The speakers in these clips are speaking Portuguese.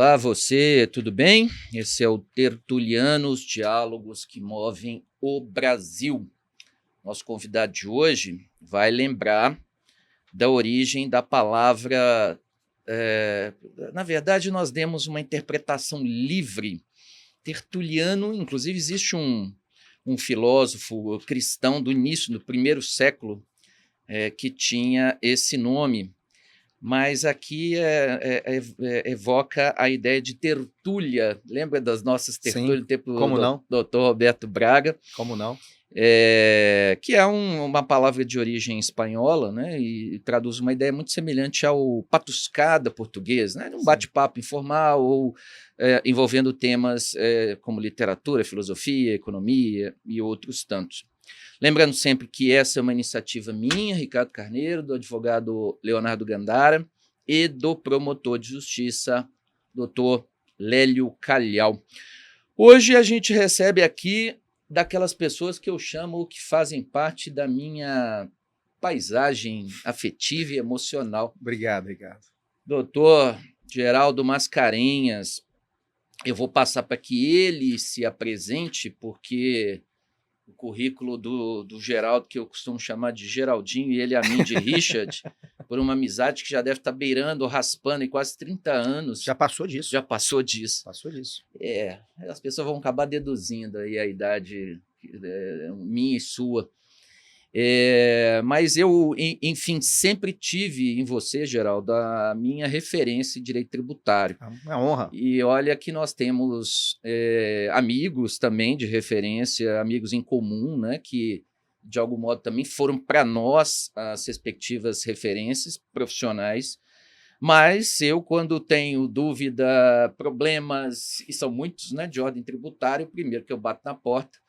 Olá, você, tudo bem? Esse é o Tertulianos, diálogos que movem o Brasil. Nosso convidado de hoje vai lembrar da origem da palavra. Na verdade, nós demos uma interpretação livre. Tertuliano, inclusive, existe um filósofo cristão do início do primeiro século que tinha esse nome. Mas aqui evoca a ideia de tertúlia. Lembra das nossas tertúlias do tempo do Dr. Roberto Braga? Como não? Que é uma palavra de origem espanhola, né? E traduz uma ideia muito semelhante ao patuscada português, né? Um bate-papo informal ou envolvendo temas como literatura, filosofia, economia e outros tantos. Lembrando sempre que essa é uma iniciativa minha, Ricardo Carneiro, do advogado Leonardo Gandara e do promotor de justiça, doutor Lélio Calhau. Hoje a gente recebe aqui daquelas pessoas que eu chamo que fazem parte da minha paisagem afetiva e emocional. Obrigado, Ricardo. Doutor Geraldo Mascarenhas, eu vou passar para que ele se apresente, porque o currículo do Geraldo, que eu costumo chamar de Geraldinho, e ele a mim de Richard, por uma amizade que já deve estar beirando, raspando em quase 30 anos. Já passou disso. Já passou disso. Passou disso. As pessoas vão acabar deduzindo aí a idade minha e sua. Mas eu, enfim, sempre tive em você, Geraldo, a minha referência em direito tributário. É uma honra. E olha que nós temos amigos também de referência, amigos em comum, né, que de algum modo também foram para nós as respectivas referências profissionais. Mas eu, quando tenho dúvida, problemas, e são muitos, né, de ordem tributária, o primeiro que eu bato na porta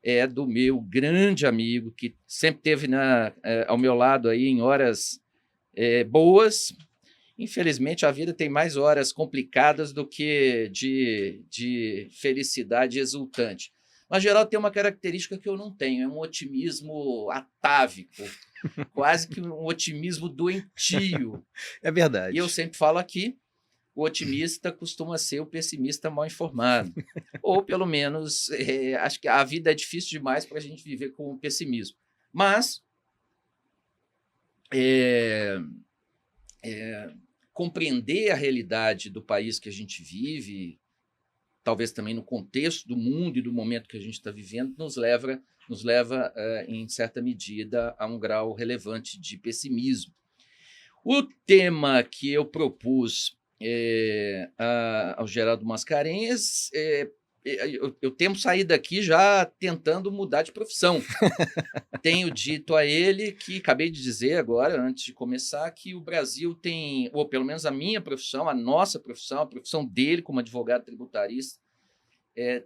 é do meu grande amigo, que sempre esteve ao meu lado aí em horas boas. Infelizmente, a vida tem mais horas complicadas do que de felicidade exultante. Mas, Geraldo, tem uma característica que eu não tenho, é um otimismo atávico, quase que um otimismo doentio. É verdade. E eu sempre falo aqui, o otimista costuma ser o pessimista mal informado. Ou, pelo menos, acho que a vida é difícil demais para a gente viver com o pessimismo. Mas compreender a realidade do país que a gente vive, talvez também no contexto do mundo e do momento que a gente está vivendo, nos leva em certa medida, a um grau relevante de pessimismo. O tema que eu propus ao Geraldo Mascarenhas, eu temo sair daqui já tentando mudar de profissão. Tenho dito a ele que, acabei de dizer agora, antes de começar, que o Brasil tem, ou pelo menos a minha profissão, a nossa profissão, a profissão dele como advogado tributarista,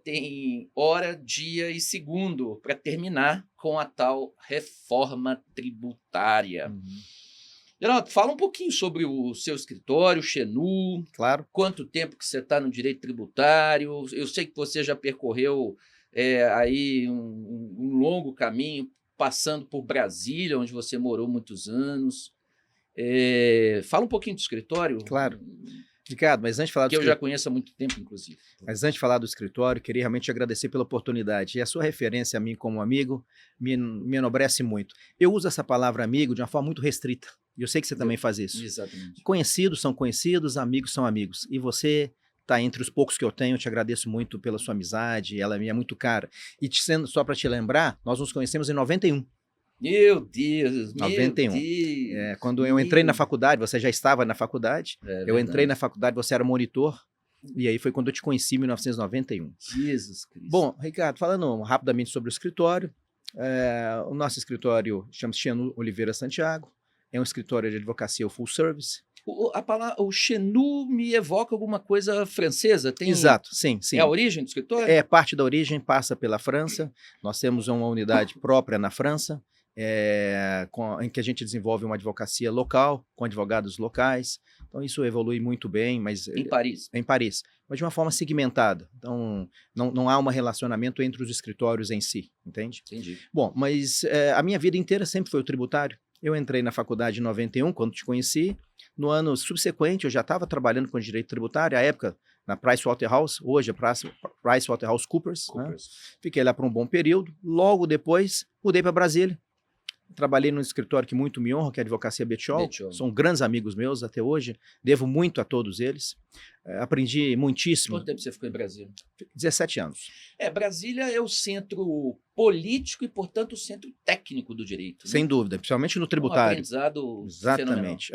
tem hora, dia e segundo para terminar com a tal reforma tributária. Geraldo, fala um pouquinho sobre o seu escritório, o Xenu. Claro. Quanto tempo que você está no direito tributário? Eu sei que você já percorreu aí um longo caminho, passando por Brasília, onde você morou muitos anos. Fala um pouquinho do escritório. Claro. Ricardo, mas antes de falar do escritório, que eu já conheço há muito tempo, inclusive. Mas antes de falar do escritório, queria realmente agradecer pela oportunidade. E a sua referência a mim como amigo me enobrece muito. Eu uso essa palavra amigo de uma forma muito restrita. E eu sei que você também faz isso. Exatamente. Conhecidos são conhecidos, amigos são amigos. E você está entre os poucos que eu tenho. Eu te agradeço muito pela sua amizade, ela me é muito cara. E só para te lembrar, nós nos conhecemos em 91. Meu Deus, 91. Meu Deus. Quando eu entrei na faculdade, você já estava na faculdade. Eu entrei na faculdade, você era monitor. E aí foi quando eu te conheci em 1991. Jesus Cristo. Bom, Ricardo, falando rapidamente sobre o escritório, o nosso escritório chama-se Xenu Oliveira Santiago. É um escritório de advocacia full service. O Xenu me evoca alguma coisa francesa? Exato, sim. É a origem do escritório? É parte da origem, passa pela França. Nós temos uma unidade própria na França, em que a gente desenvolve uma advocacia local, com advogados locais. Então, isso evolui muito bem. Mas em Paris? Em Paris, mas de uma forma segmentada. Então, não há um relacionamento entre os escritórios em si, entende? Entendi. Bom, mas a minha vida inteira sempre foi o tributário. Eu entrei na faculdade em 91, quando te conheci. No ano subsequente, eu já estava trabalhando com direito tributário, à época, na Pricewaterhouse, hoje é PricewaterhouseCoopers, né? Fiquei lá por um bom período. Logo depois, mudei para Brasília. Trabalhei num escritório que muito me honra, que é a Advocacia Bettiol. São grandes amigos meus até hoje. Devo muito a todos eles. Aprendi muitíssimo. Quanto tempo você ficou em Brasília? 17 anos. Brasília é o centro político e, portanto, o centro técnico do direito. Né? Sem dúvida, principalmente no tributário. Um aprendizado exatamente.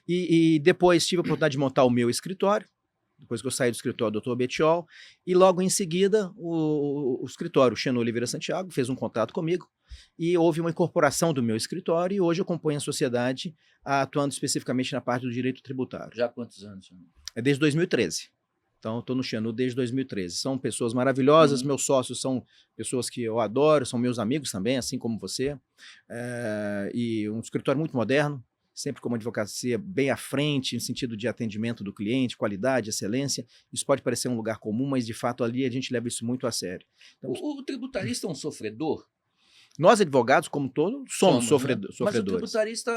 E depois tive a oportunidade de montar o meu escritório. Depois que eu saí do escritório do Dr. Bettiol, e logo em seguida o escritório, o Xenu Oliveira Santiago, fez um contato comigo e houve uma incorporação do meu escritório e hoje eu componho a sociedade atuando especificamente na parte do direito tributário. Já há quantos anos? É desde 2013. Então, estou no Xenu desde 2013. São pessoas maravilhosas, meus sócios são pessoas que eu adoro, são meus amigos também, assim como você. E um escritório muito moderno, sempre com uma advocacia bem à frente, no sentido de atendimento do cliente, qualidade, excelência. Isso pode parecer um lugar comum, mas de fato ali a gente leva isso muito a sério. Então, o tributarista é um sofredor? Nós, advogados, como todos, somos sofredores. Mas o tributarista,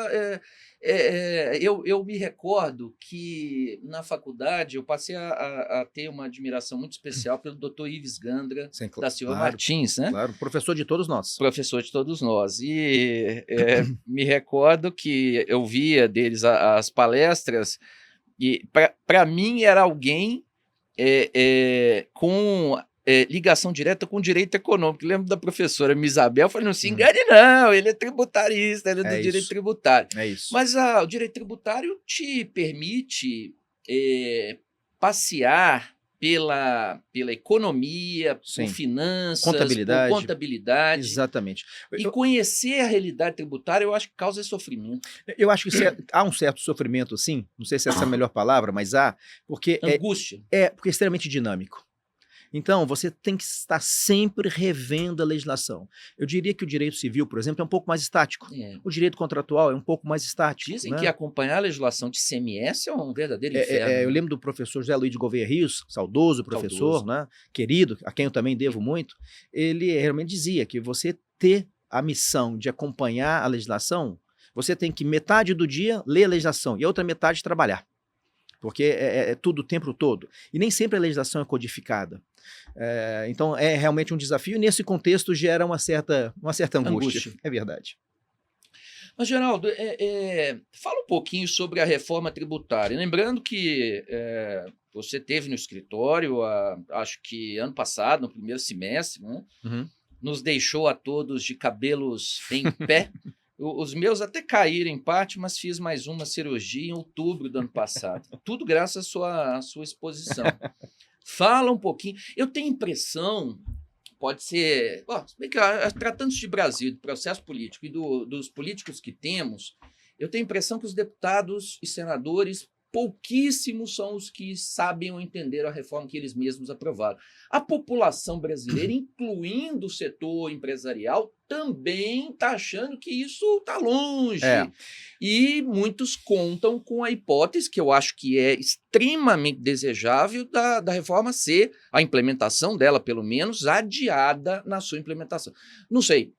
eu me recordo que na faculdade eu passei a ter uma admiração muito especial pelo Dr. Ives Gandra da Silva Martins, né? Claro, professor de todos nós. Professor de todos nós. E me recordo que eu via deles as palestras e para mim era alguém com ligação direta com direito econômico. Lembro da professora Misabel, falei, não se engane não, ele é tributarista, ele é do direito tributário. É isso. Mas o direito tributário te permite passear pela economia, por finanças, por contabilidade. Exatamente. E conhecer a realidade tributária, eu acho que causa sofrimento. Eu acho que há um certo sofrimento, sim, não sei se essa é a melhor palavra, mas há, porque angústia. Porque é extremamente dinâmico. Então, você tem que estar sempre revendo a legislação. Eu diria que o direito civil, por exemplo, é um pouco mais estático. O direito contratual é um pouco mais estático. Dizem que acompanhar a legislação de CMS é um verdadeiro inferno. Eu lembro do professor José Luiz de Gouveia Rios, saudoso professor, né, querido, a quem eu também devo muito. Ele realmente dizia que você ter a missão de acompanhar a legislação, você tem que metade do dia ler a legislação e a outra metade trabalhar. Porque é tudo o tempo todo. E nem sempre a legislação é codificada. Então, é realmente um desafio, e nesse contexto gera uma certa angústia. É verdade. Mas, Geraldo, fala um pouquinho sobre a reforma tributária. Lembrando que você teve no escritório, acho que ano passado, no primeiro semestre, né? Nos deixou a todos de cabelos em pé. Os meus até caíram em parte, mas fiz mais uma cirurgia em outubro do ano passado. Tudo graças à sua exposição. Fala um pouquinho. Eu tenho impressão, pode ser... Tratando-se de Brasil, do processo político e dos políticos que temos, eu tenho a impressão que os deputados e senadores, pouquíssimos são os que sabem ou entenderam a reforma que eles mesmos aprovaram. A população brasileira, incluindo o setor empresarial, também está achando que isso está longe. E muitos contam com a hipótese, que eu acho que é extremamente desejável, da reforma ser, a implementação dela, pelo menos, adiada na sua implementação. Não sei,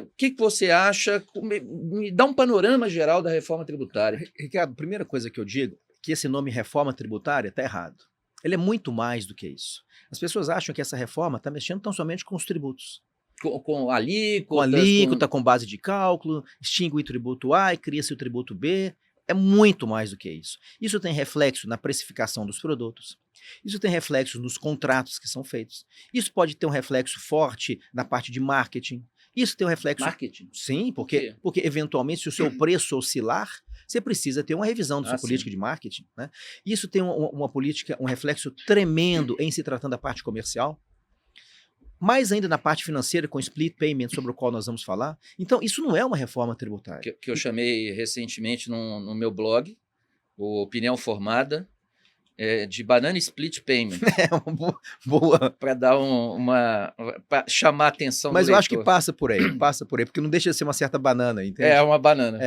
o que você acha? Me dá um panorama geral da reforma tributária. Ricardo, primeira coisa que eu digo, que esse nome reforma tributária está errado. Ele é muito mais do que isso. As pessoas acham que essa reforma está mexendo tão somente com os tributos. Com alíquota. Com alíquota, com base de cálculo, extingue o tributo A e cria-se o tributo B. É muito mais do que isso. Isso tem reflexo na precificação dos produtos. Isso tem reflexo nos contratos que são feitos. Isso pode ter um reflexo forte na parte de marketing. Isso tem um reflexo... Marketing? Sim, porque eventualmente se o seu preço oscilar, você precisa ter uma revisão da sua política de marketing, né? Isso tem uma política, um reflexo tremendo em se tratando da parte comercial. Mais ainda na parte financeira, com split payment, sobre o qual nós vamos falar. Então, isso não é uma reforma tributária. Que eu chamei recentemente no meu blog, o Opinião Formada, de Banana Split Payment. Uma boa. Para dar para chamar a atenção do leitor. Mas eu acho que passa por aí, porque não deixa de ser uma certa banana, entende? É uma banana.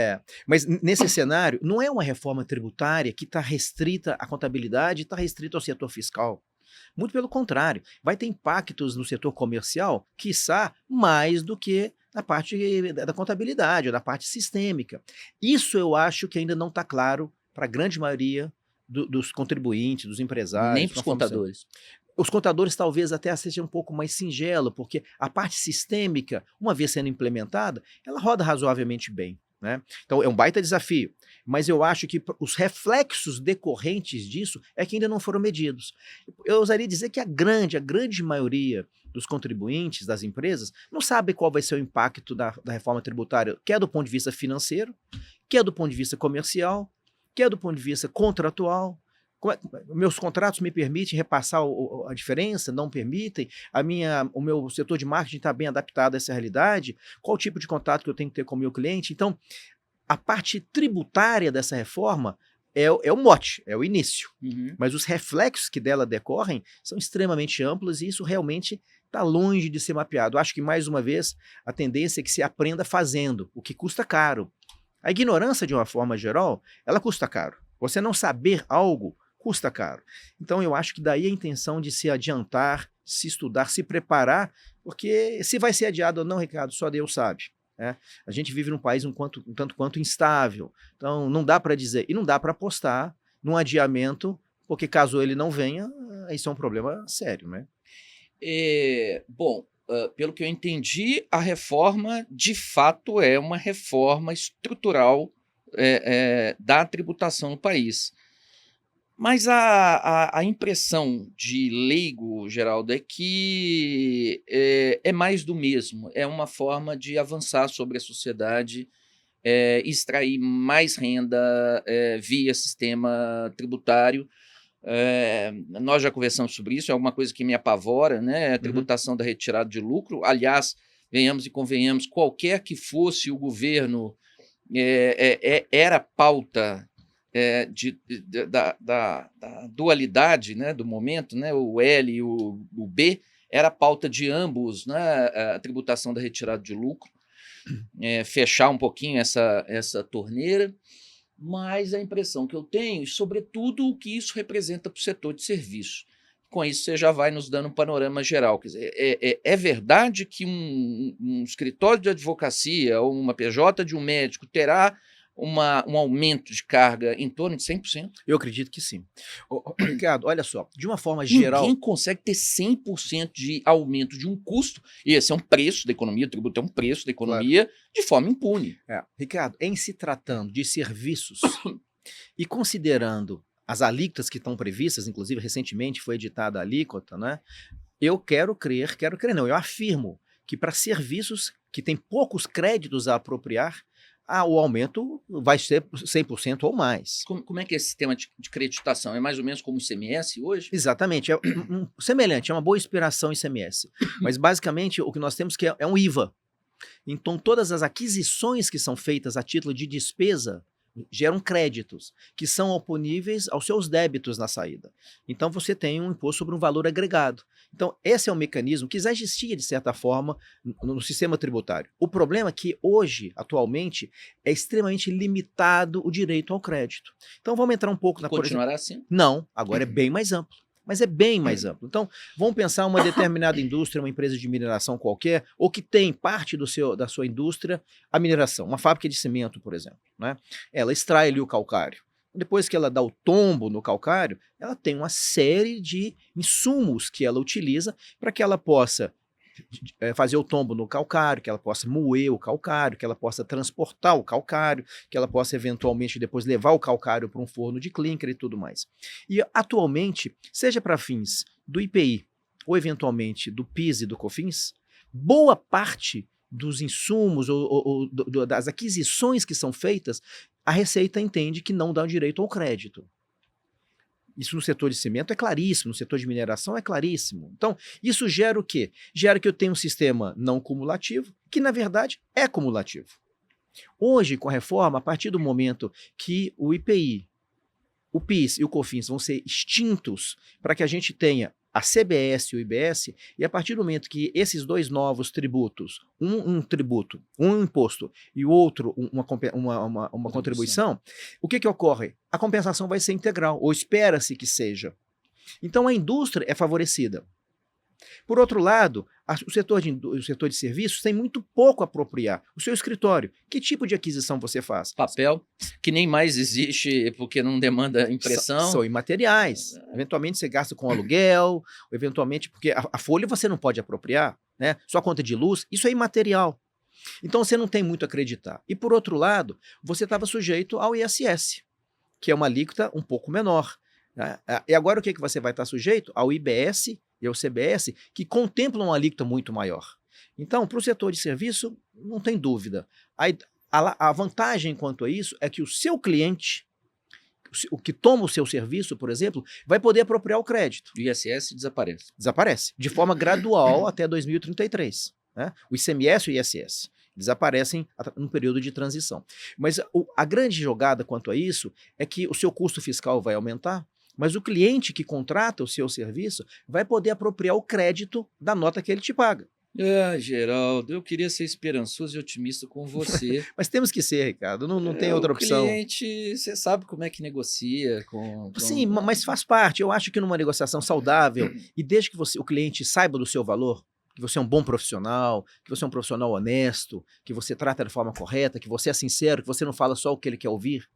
Mas nesse cenário, não é uma reforma tributária que está restrita à contabilidade, está restrita ao setor fiscal. Muito pelo contrário, vai ter impactos no setor comercial, quiçá mais do que na parte da contabilidade, ou da parte sistêmica. Isso eu acho que ainda não está claro para a grande maioria dos contribuintes, dos Nem empresários. para os contadores. Os contadores talvez até seja um pouco mais singelo, porque a parte sistêmica, uma vez sendo implementada, ela roda razoavelmente bem, né? Então é um baita desafio, mas eu acho que os reflexos decorrentes disso é que ainda não foram medidos. Eu ousaria dizer que a grande maioria dos contribuintes, das empresas, não sabe qual vai ser o impacto da reforma tributária, quer do ponto de vista financeiro, quer do ponto de vista comercial, quer do ponto de vista contratual. Meus contratos me permitem repassar a diferença? Não permitem? O meu setor de marketing está bem adaptado a essa realidade? Qual tipo de contato que eu tenho que ter com o meu cliente? Então, a parte tributária dessa reforma é o mote, é o início. Mas os reflexos que dela decorrem são extremamente amplos e isso realmente está longe de ser mapeado. Acho que, mais uma vez, a tendência é que se aprenda fazendo, o que custa caro. A ignorância, de uma forma geral, ela custa caro. Você não saber algo custa caro. Então eu acho que daí a intenção de se adiantar, se estudar, se preparar, porque se vai ser adiado ou não, Ricardo, só Deus sabe, né? A gente vive num país um tanto quanto instável, então não dá para dizer, e não dá para apostar num adiamento, porque caso ele não venha, isso é um problema sério, né? Bom, pelo que eu entendi, a reforma de fato é uma reforma estrutural da tributação no país. Mas a impressão de leigo, Geraldo, é que é mais do mesmo. É uma forma de avançar sobre a sociedade, extrair mais renda via sistema tributário. Nós já conversamos sobre isso, é alguma coisa que me apavora, né? A tributação da retirada de lucro. Aliás, venhamos e convenhamos, qualquer que fosse o governo, era pauta da dualidade, né, do momento, né, o L e o B, era pauta de ambos, né, a tributação da retirada de lucro, fechar um pouquinho essa torneira, mas a impressão que eu tenho, e sobretudo o que isso representa para o setor de serviço. Com isso você já vai nos dando um panorama geral. Quer dizer, é verdade que um escritório de advocacia ou uma PJ de um médico terá um aumento de carga em torno de 100%? Eu acredito que sim. Ricardo, olha só, de uma forma geral... Ninguém consegue ter 100% de aumento de um custo, e esse é um preço da economia, o tributo é um preço da economia, claro, de forma impune. Ricardo, em se tratando de serviços e considerando as alíquotas que estão previstas, inclusive recentemente foi editada a alíquota, né? Eu quero crer não, eu afirmo que para serviços que têm poucos créditos a apropriar, o aumento vai ser 100% ou mais. Como é que é esse sistema de creditação? É mais ou menos como o ICMS hoje? Exatamente, semelhante, é uma boa inspiração ICMS. Mas basicamente o que nós temos que é um IVA. Então todas as aquisições que são feitas a título de despesa geram créditos, que são oponíveis aos seus débitos na saída. Então você tem um imposto sobre um valor agregado. Então esse é um mecanismo que já existia, de certa forma, no sistema tributário. O problema é que hoje, atualmente, é extremamente limitado o direito ao crédito. Então vamos entrar um pouco na... Continuará assim? Não, agora é bem mais amplo. Mas é bem mais amplo. Então, vamos pensar uma determinada indústria, uma empresa de mineração qualquer, ou que tem parte da sua indústria a mineração, uma fábrica de cimento, por exemplo, né? Ela extrai ali o calcário. Depois que ela dá o tombo no calcário, ela tem uma série de insumos que ela utiliza para que ela possa fazer o tombo no calcário, que ela possa moer o calcário, que ela possa transportar o calcário, que ela possa eventualmente depois levar o calcário para um forno de clinker e tudo mais. E atualmente, seja para fins do IPI ou eventualmente do PIS e do COFINS, boa parte dos insumos das aquisições que são feitas, a Receita entende que não dá direito ao crédito. Isso no setor de cimento é claríssimo, no setor de mineração é claríssimo. Então, isso gera o quê? Gera que eu tenho um sistema não cumulativo, que na verdade é cumulativo. Hoje, com a reforma, a partir do momento que o IPI, o PIS e o COFINS vão ser extintos para que a gente tenha a CBS e o IBS, e a partir do momento que esses dois novos tributos, um tributo, um imposto e o outro uma contribuição, o que ocorre? A compensação vai ser integral, ou espera-se que seja. Então a indústria é favorecida. Por outro lado, o setor de serviços tem muito pouco a apropriar. O seu escritório, que tipo de aquisição você faz? Papel, que nem mais existe porque não demanda impressão. São imateriais. Eventualmente você gasta com aluguel, eventualmente, porque a folha você não pode apropriar, né? Sua conta de luz, isso é imaterial. Então você não tem muito a acreditar. E por outro lado, você estava sujeito ao ISS, que é uma alíquota um pouco menor, né? E agora o que você vai estar sujeito? Ao IBS e ao CBS, que contemplam uma alíquota muito maior. Então, para o setor de serviço, não tem dúvida. A vantagem quanto a isso é que o seu cliente, o que toma o seu serviço, por exemplo, vai poder apropriar o crédito. O ISS desaparece. Desaparece, de forma gradual até 2033. Né? O ICMS e o ISS desaparecem num período de transição. Mas a grande jogada quanto a isso é que o seu custo fiscal vai aumentar, mas o cliente que contrata o seu serviço vai poder apropriar o crédito da nota que ele te paga. Geraldo, eu queria ser esperançoso e otimista com você. Mas temos que ser, Ricardo, não tem outra opção. O cliente, você sabe como é que negocia com... Sim, mas faz parte. Eu acho que numa negociação saudável, e desde que o cliente saiba do seu valor, que você é um bom profissional, que você é um profissional honesto, que você trata de forma correta, que você é sincero, que você não fala só o que ele quer ouvir,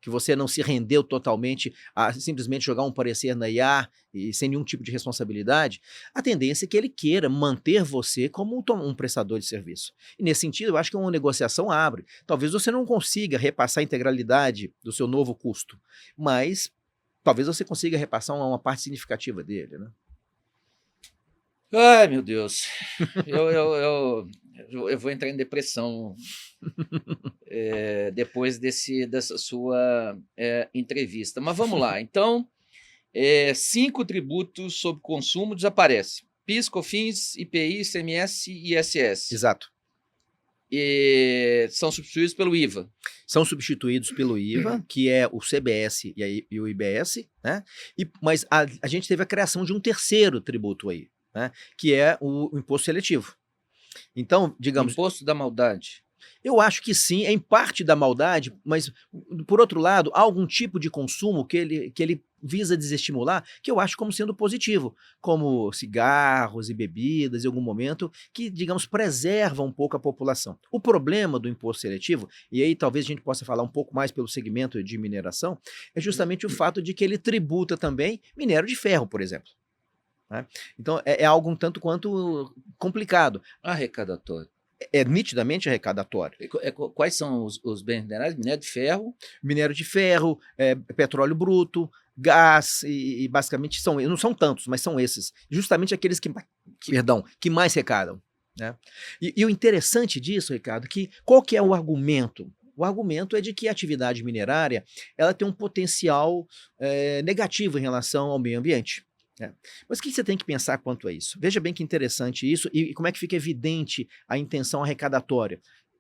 que você não se rendeu totalmente a simplesmente jogar um parecer na IA e sem nenhum tipo de responsabilidade, a tendência é que ele queira manter você como um prestador de serviço. E nesse sentido, eu acho que uma negociação abre. Talvez você não consiga repassar a integralidade do seu novo custo, mas talvez você consiga repassar uma parte significativa dele, né? Ai, meu Deus, eu vou entrar em depressão depois dessa sua entrevista. Mas vamos lá. Então, 5 tributos sobre consumo desaparecem. PIS, COFINS, IPI, ICMS e ISS. Exato. E são substituídos pelo IVA. São substituídos pelo IVA, que é o CBS e o IBS, né? Mas a gente teve a criação de um terceiro tributo aí, né? Que é o imposto seletivo. Então, digamos... Imposto da maldade. Eu acho que sim, é em parte da maldade, mas, por outro lado, há algum tipo de consumo que ele visa desestimular, que eu acho como sendo positivo, como cigarros e bebidas, em algum momento, que, digamos, preservam um pouco a população. O problema do imposto seletivo, e aí talvez a gente possa falar um pouco mais pelo segmento de mineração, é justamente o fato de que ele tributa também minério de ferro, por exemplo. Né? Então, é algo um tanto quanto complicado. Arrecadatório. É nitidamente arrecadatório. Quais são os bens minerais? Minério de ferro, petróleo bruto, gás, e basicamente não são tantos, mas são esses. Justamente aqueles que mais arrecadam. Né? E o interessante disso, Ricardo, qual que é o argumento? O argumento é de que a atividade minerária ela tem um potencial negativo em relação ao meio ambiente. Mas o que você tem que pensar quanto a isso? Veja bem que interessante isso e como é que fica evidente a intenção arrecadatória.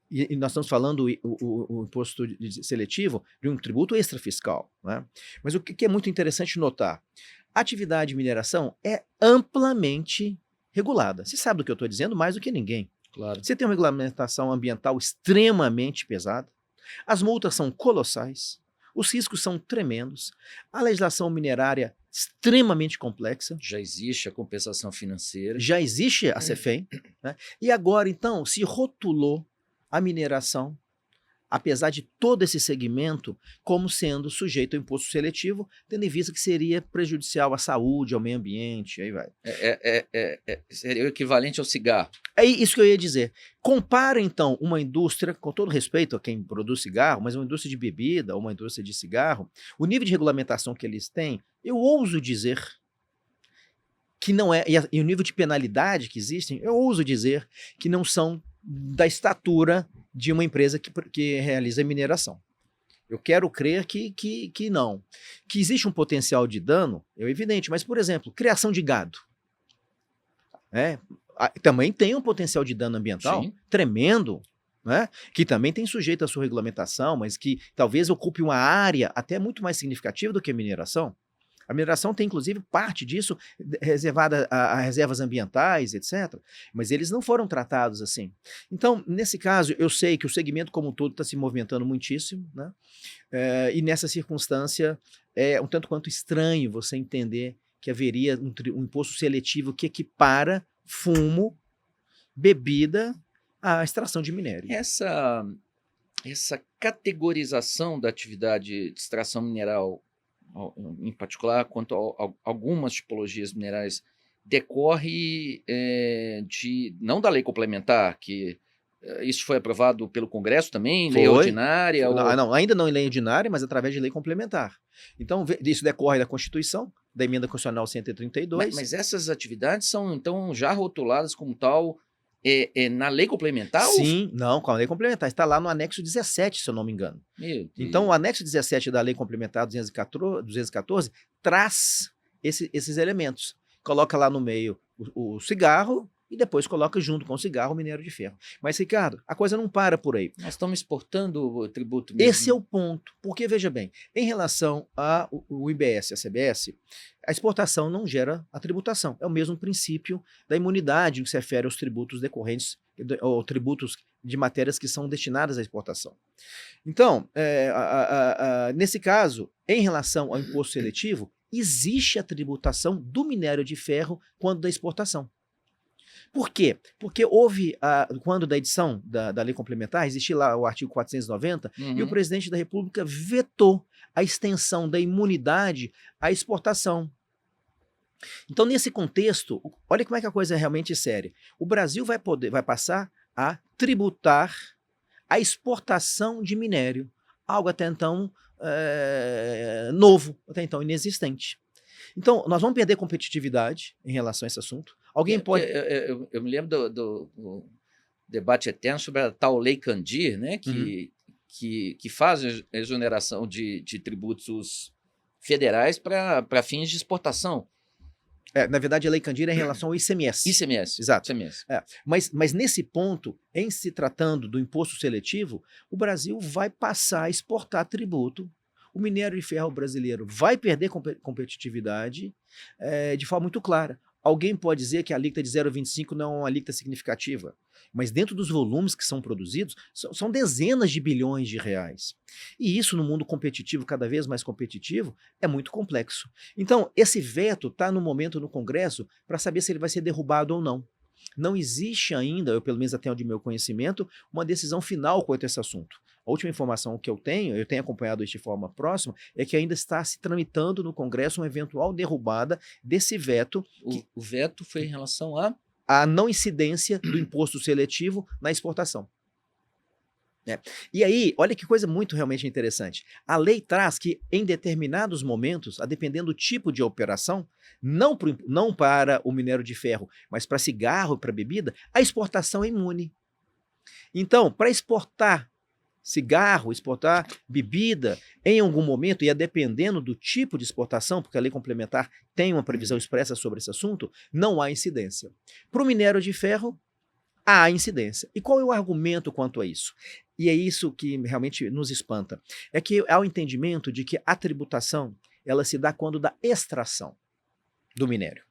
E nós estamos falando o imposto seletivo de um tributo extrafiscal. Né? Mas o que é muito interessante notar, a atividade de mineração é amplamente regulada. Você sabe do que eu estou dizendo mais do que ninguém. Claro. Você tem uma regulamentação ambiental extremamente pesada, as multas são colossais, os riscos são tremendos, a legislação minerária extremamente complexa. Já existe a compensação financeira. Já existe a CEFEM. Né? E agora, então, se rotulou a mineração, apesar de todo esse segmento, como sendo sujeito ao imposto seletivo, tendo em vista que seria prejudicial à saúde, ao meio ambiente, aí vai. Seria o equivalente ao cigarro. É isso que eu ia dizer. Compara, então, uma indústria, com todo respeito a quem produz cigarro, mas uma indústria de bebida ou uma indústria de cigarro, o nível de regulamentação que eles têm, eu ouso dizer que não é, e o nível de penalidade que existem, eu ouso dizer que não são da estatura de uma empresa que realiza mineração. Eu quero crer que não. Que existe um potencial de dano, é evidente, mas, por exemplo, criação de gado. Também tem um potencial de dano ambiental tremendo, né? Que também tem sujeito à sua regulamentação, mas que talvez ocupe uma área até muito mais significativa do que a mineração. A mineração tem, inclusive, parte disso reservada a reservas ambientais, etc. Mas eles não foram tratados assim. Então, nesse caso, eu sei que o segmento como um todo está se movimentando muitíssimo, né? E nessa circunstância, é um tanto quanto estranho você entender que haveria um imposto seletivo que equipara fumo, bebida à extração de minério. Essa categorização da atividade de extração mineral, em particular, quanto a algumas tipologias minerais, decorre não da lei complementar, que isso foi aprovado pelo Congresso também, lei ordinária? Não, ainda não em lei ordinária, mas através de lei complementar. Então, isso decorre da Constituição, da Emenda Constitucional 132. Mas essas atividades são, então, já rotuladas como tal na lei complementar? Sim, não, com a lei complementar. Está lá no anexo 17, se eu não me engano. Então, o anexo 17 da lei complementar 214 traz esses elementos. Coloca lá no meio o cigarro e depois coloca junto com o cigarro o minério de ferro. Mas, Ricardo, a coisa não para por aí. Nós estamos exportando o tributo mesmo. Esse é o ponto. Porque, veja bem, em relação ao IBS e a CBS, a exportação não gera a tributação. É o mesmo princípio da imunidade que se refere aos tributos decorrentes, ou tributos de matérias que são destinadas à exportação. Então, nesse caso, em relação ao imposto seletivo, existe a tributação do minério de ferro quando da exportação. Por quê? Porque houve, quando da edição da lei complementar, existia lá o artigo 490, e o presidente da República vetou a extensão da imunidade à exportação. Então, nesse contexto, olha como é que a coisa é realmente séria. O Brasil vai passar a tributar a exportação de minério, algo até então novo, até então inexistente. Então, nós vamos perder competitividade em relação a esse assunto. Alguém pode... Eu me lembro do debate eterno sobre a tal Lei Candir, né, que faz a exoneração de tributos federais para fins de exportação. Na verdade, a Lei Candir é em relação ao ICMS. ICMS. Exato. ICMS. Mas nesse ponto, em se tratando do imposto seletivo, o Brasil vai passar a exportar tributo. O minério de ferro brasileiro vai perder competitividade de forma muito clara. Alguém pode dizer que a alíquota de 0,25 não é uma alíquota significativa, mas dentro dos volumes que são produzidos, são dezenas de bilhões de reais. E isso no mundo competitivo, cada vez mais competitivo, é muito complexo. Então, esse veto está no momento no Congresso para saber se ele vai ser derrubado ou não. Não existe ainda, eu pelo menos até onde meu conhecimento, uma decisão final quanto a esse assunto. A última informação que eu tenho acompanhado isso de forma próxima, é que ainda está se tramitando no Congresso uma eventual derrubada desse veto. O veto foi em relação a não incidência do imposto seletivo na exportação. E aí, olha que coisa muito realmente interessante. A lei traz que em determinados momentos, a dependendo do tipo de operação, não para o minério de ferro, mas para cigarro, para bebida, a exportação é imune. Então, para exportar cigarro, exportar bebida, em algum momento, e dependendo do tipo de exportação, porque a lei complementar tem uma previsão expressa sobre esse assunto, não há incidência. Para o minério de ferro, há incidência. E qual é o argumento quanto a isso? E é isso que realmente nos espanta. É que há o entendimento de que a tributação, ela se dá quando da extração do minério,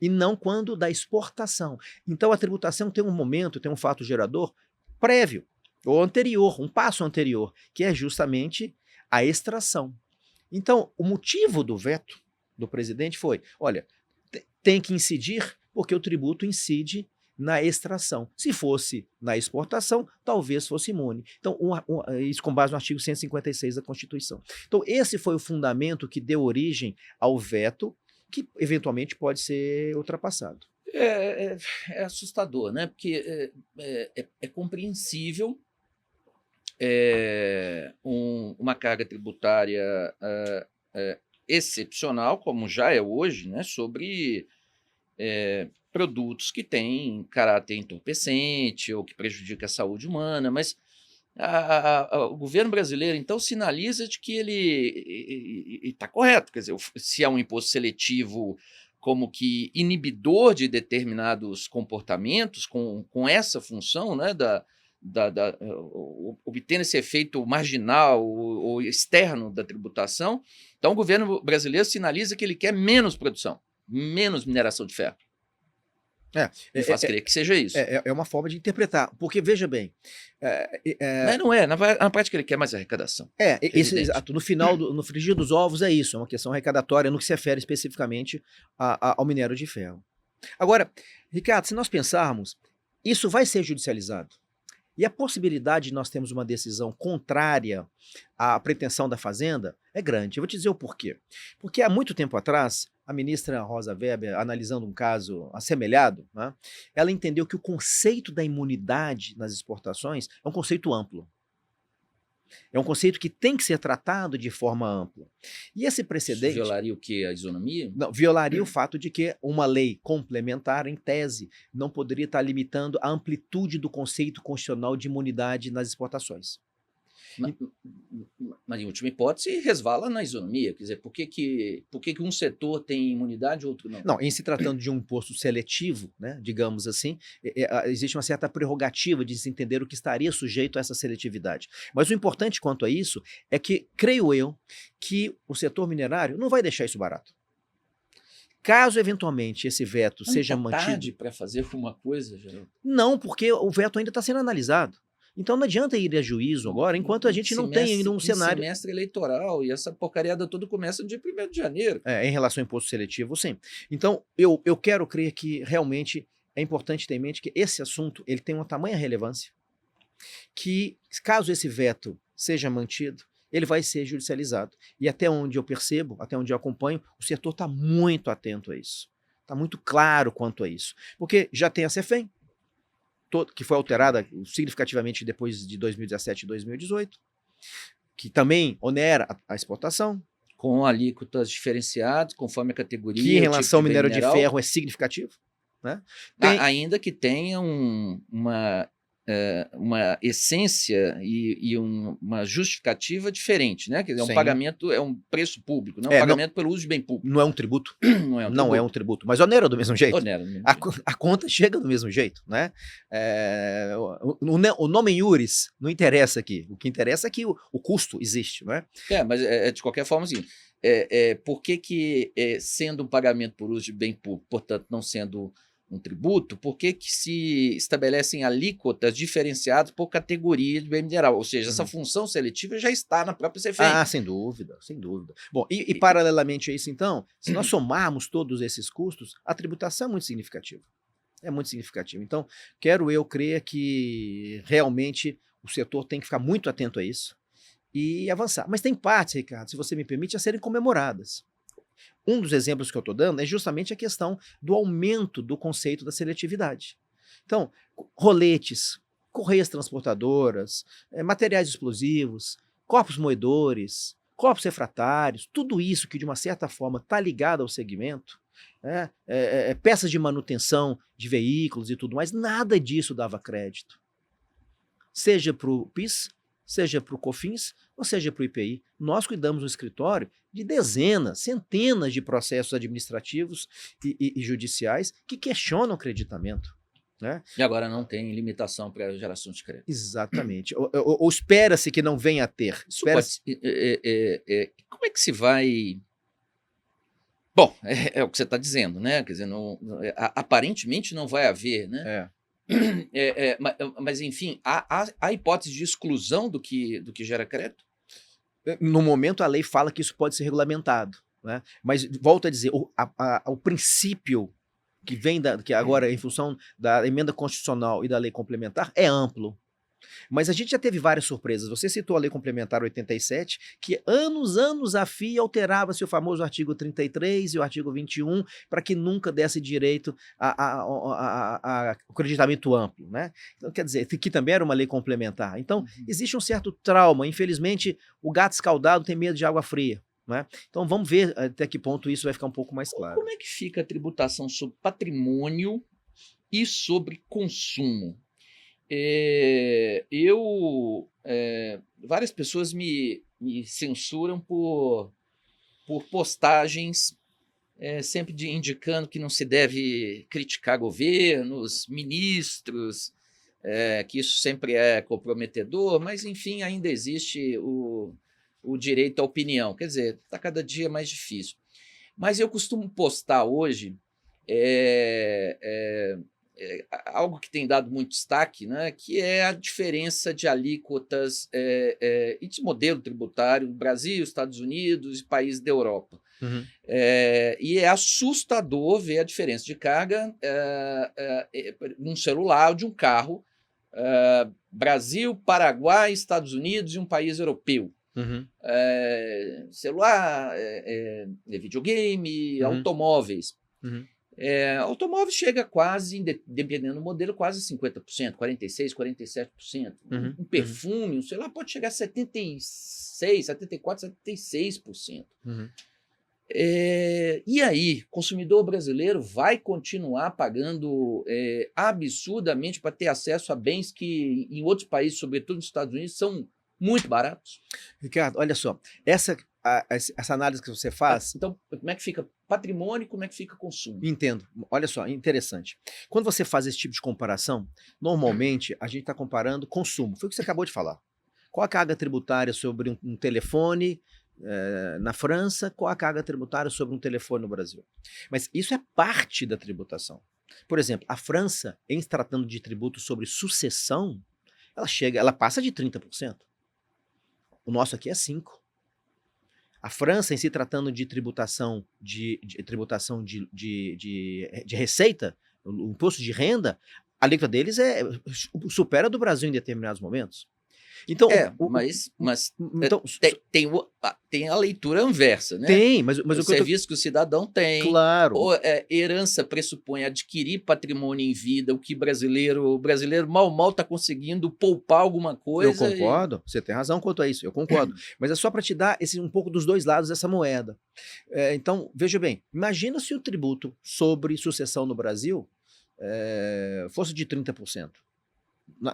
e não quando da exportação. Então a tributação tem um momento, tem um fato gerador prévio, ou anterior, um passo anterior, que é justamente a extração. Então, o motivo do veto do presidente foi, olha, tem que incidir porque o tributo incide na extração. Se fosse na exportação, talvez fosse imune. Então, isso com base no artigo 156 da Constituição. Então, esse foi o fundamento que deu origem ao veto, que eventualmente pode ser ultrapassado. É assustador, né? Porque é compreensível uma carga tributária excepcional, como já é hoje, né, sobre produtos que têm caráter entorpecente ou que prejudica a saúde humana, mas o governo brasileiro, então, sinaliza de que ele está correto, quer dizer, se é um imposto seletivo como que inibidor de determinados comportamentos, com essa função, né, obtendo esse efeito marginal ou externo da tributação, então o governo brasileiro sinaliza que ele quer menos produção, menos mineração de ferro. Me faz crer que seja isso. É uma forma de interpretar, porque veja bem... Mas não é, na prática ele quer mais arrecadação. Exato, no frigir dos ovos é isso, é uma questão arrecadatória no que se refere especificamente ao minério de ferro. Agora, Ricardo, se nós pensarmos, isso vai ser judicializado. E a possibilidade de nós termos uma decisão contrária à pretensão da Fazenda é grande. Eu vou te dizer o porquê. Porque há muito tempo atrás, a ministra Rosa Weber, analisando um caso assemelhado, né, ela entendeu que o conceito da imunidade nas exportações é um conceito amplo. É um conceito que tem que ser tratado de forma ampla. E esse precedente... Isso violaria o quê? A isonomia? Não, violaria o fato de que uma lei complementar, em tese, não poderia estar limitando a amplitude do conceito constitucional de imunidade nas exportações. Mas, em última hipótese, resvala na isonomia. Quer dizer, por que um setor tem imunidade e outro não? Não, em se tratando de um imposto seletivo, né, digamos assim, existe uma certa prerrogativa de se entender o que estaria sujeito a essa seletividade. Mas o importante quanto a isso é que, creio eu, que o setor minerário não vai deixar isso barato. Caso, eventualmente, esse veto seja mantido... tarde para fazer alguma coisa, Geraldo? Não, porque o veto ainda está sendo analisado. Então não adianta ir a juízo agora, enquanto a gente não tem ainda um cenário... semestre eleitoral, e essa porcariada toda começa no dia 1º de janeiro. Em relação ao imposto seletivo, sim. Então, eu quero crer que realmente é importante ter em mente que esse assunto ele tem uma tamanha relevância que, caso esse veto seja mantido, ele vai ser judicializado. E até onde eu percebo, até onde eu acompanho, o setor está muito atento a isso. Está muito claro quanto a isso. Porque já tem a CEFEM, que foi alterada significativamente depois de 2017 e 2018, que também onera a exportação. Com alíquotas diferenciadas, conforme a categoria. Que em relação ao minério de ferro é significativo. Né? Ainda que tenha uma essência e uma justificativa diferente, né? Quer dizer, pagamento, é um preço público, não é um pagamento pelo uso de bem público. Não é um tributo. Não é um tributo, mas onera do mesmo jeito. A conta chega do mesmo jeito, né? O nome iuris não interessa aqui. O que interessa é que o custo existe, não é? Mas de qualquer forma, assim, por que sendo um pagamento por uso de bem público, portanto, não sendo um tributo, por que se estabelecem alíquotas diferenciadas por categoria de bem mineral? Ou seja, essa função seletiva já está na própria CEFEM. Sem dúvida, sem dúvida. Bom, e paralelamente a isso, então, se nós somarmos todos esses custos, a tributação é muito significativa. É muito significativa. Então, quero eu crer que realmente o setor tem que ficar muito atento a isso e avançar. Mas tem partes, Ricardo, se você me permite, a serem comemoradas. Um dos exemplos que eu estou dando é justamente a questão do aumento do conceito da seletividade. Então, roletes, correias transportadoras, materiais explosivos, corpos moedores, corpos refratários, tudo isso que de uma certa forma está ligado ao segmento, peças de manutenção de veículos e tudo mais, nada disso dava crédito. Seja para o PIS, seja para o COFINS, ou seja para o IPI. Nós cuidamos no escritório de dezenas, centenas de processos administrativos e judiciais que questionam o creditamento. Né? E agora não tem limitação para a geração de crédito. Exatamente. Ou espera-se que não venha a ter. Como é que se vai... Bom, é o que você está dizendo, né? Quer dizer, aparentemente não vai haver, né? Mas, enfim, há hipótese de exclusão do que gera crédito? No momento, a lei fala que isso pode ser regulamentado. Né? Mas, volto a dizer, o princípio que vem que agora, em função da emenda constitucional e da lei complementar, é amplo. Mas a gente já teve várias surpresas. Você citou a Lei Complementar 87, que anos a fio alterava-se o famoso artigo 33 e o artigo 21 para que nunca desse direito a creditamento amplo. Né? Então, quer dizer, que também era uma lei complementar. Então, existe um certo trauma. Infelizmente, o gato escaldado tem medo de água fria. Né? Então, vamos ver até que ponto isso vai ficar um pouco mais claro. Como é que fica a tributação sobre patrimônio e sobre consumo? Várias pessoas me censuram por postagens sempre indicando que não se deve criticar governos, ministros, que isso sempre é comprometedor, mas, enfim, ainda existe o direito à opinião. Quer dizer, está cada dia mais difícil. Mas eu costumo postar hoje é, é, algo que tem dado muito destaque, né, que é a diferença de alíquotas e de modelo tributário do Brasil, Estados Unidos e países da Europa. Uhum. E é assustador ver a diferença de carga num celular ou de um carro, Brasil, Paraguai, Estados Unidos e um país europeu. Uhum. Celular, videogame, Uhum. automóveis. Uhum. Automóvel chega quase, dependendo do modelo, quase 50%, 46%, 47%. Uhum. Um perfume, um celular pode chegar a 76%, 74%, 76%. Uhum. E aí, o consumidor brasileiro vai continuar pagando absurdamente para ter acesso a bens que em outros países, sobretudo nos Estados Unidos, são muito baratos? Ricardo, olha só, essa análise que você faz... Então, como é que fica patrimônio e como é que fica consumo? Entendo. Olha só, interessante. Quando você faz esse tipo de comparação, normalmente a gente está comparando consumo. Foi o que você acabou de falar. Qual a carga tributária sobre um telefone na França? Qual a carga tributária sobre um telefone no Brasil? Mas isso é parte da tributação. Por exemplo, a França, em se tratando de tributo sobre sucessão, ela passa de 30%. O nosso aqui é 5%. A França, em se tratando de tributação de receita, o imposto de renda, a alíquota deles supera a do Brasil em determinados momentos. Então, mas então, tem a leitura inversa, né? Tem, mas o serviço que o cidadão tem. Claro. Ou herança pressupõe adquirir patrimônio em vida, o que o brasileiro mal está conseguindo poupar alguma coisa. Eu concordo, você tem razão quanto a isso, eu concordo. Mas é só para te dar um pouco dos dois lados dessa moeda. Então, veja bem, imagina se o tributo sobre sucessão no Brasil fosse de 30%.